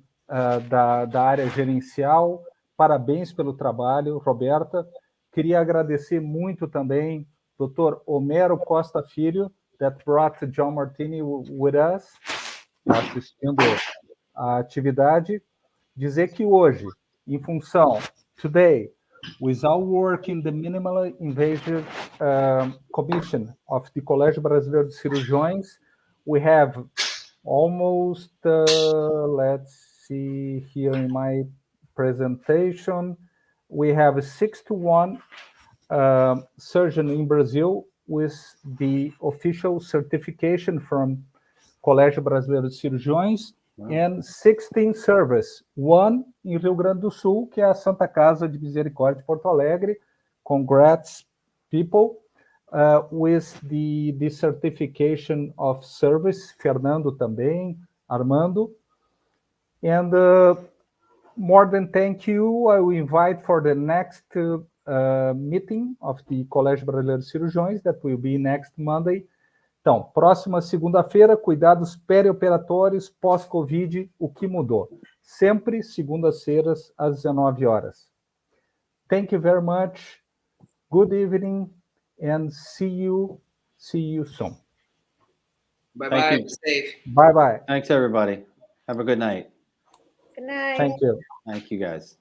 da área gerencial. Parabéns pelo trabalho, Roberta. Queria agradecer muito também Dr. Homero Costa Filho, that brought John Martinie with us, assistindo a atividade. Dizer que hoje, em função, today, with our work in the minimally invasive commission of the Colégio Brasileiro de Cirurgiões, we have almost, let's see here in my presentation, we have 61 surgeon in Brazil with the official certification from Colégio Brasileiro de Cirurgiões, and 16 service, one em Rio Grande do Sul, que é a Santa Casa de Misericórdia de Porto Alegre. Congrats, people, with the certification of service. Fernando também, Armando. And more than thank you, I will invite for the next meeting of the Colégio Brasileiro de Cirurgiões, that will be next Monday. Então, próxima segunda-feira, cuidados perioperatórios pós-Covid, o que mudou? Sempre segundas-feiras, às 19 horas. Thank you very much. Good evening, and see you soon. Bye-bye. Safe. Bye-bye. Thanks, everybody. Have a good night. Good night. Good night. Thank you. Thank you, guys.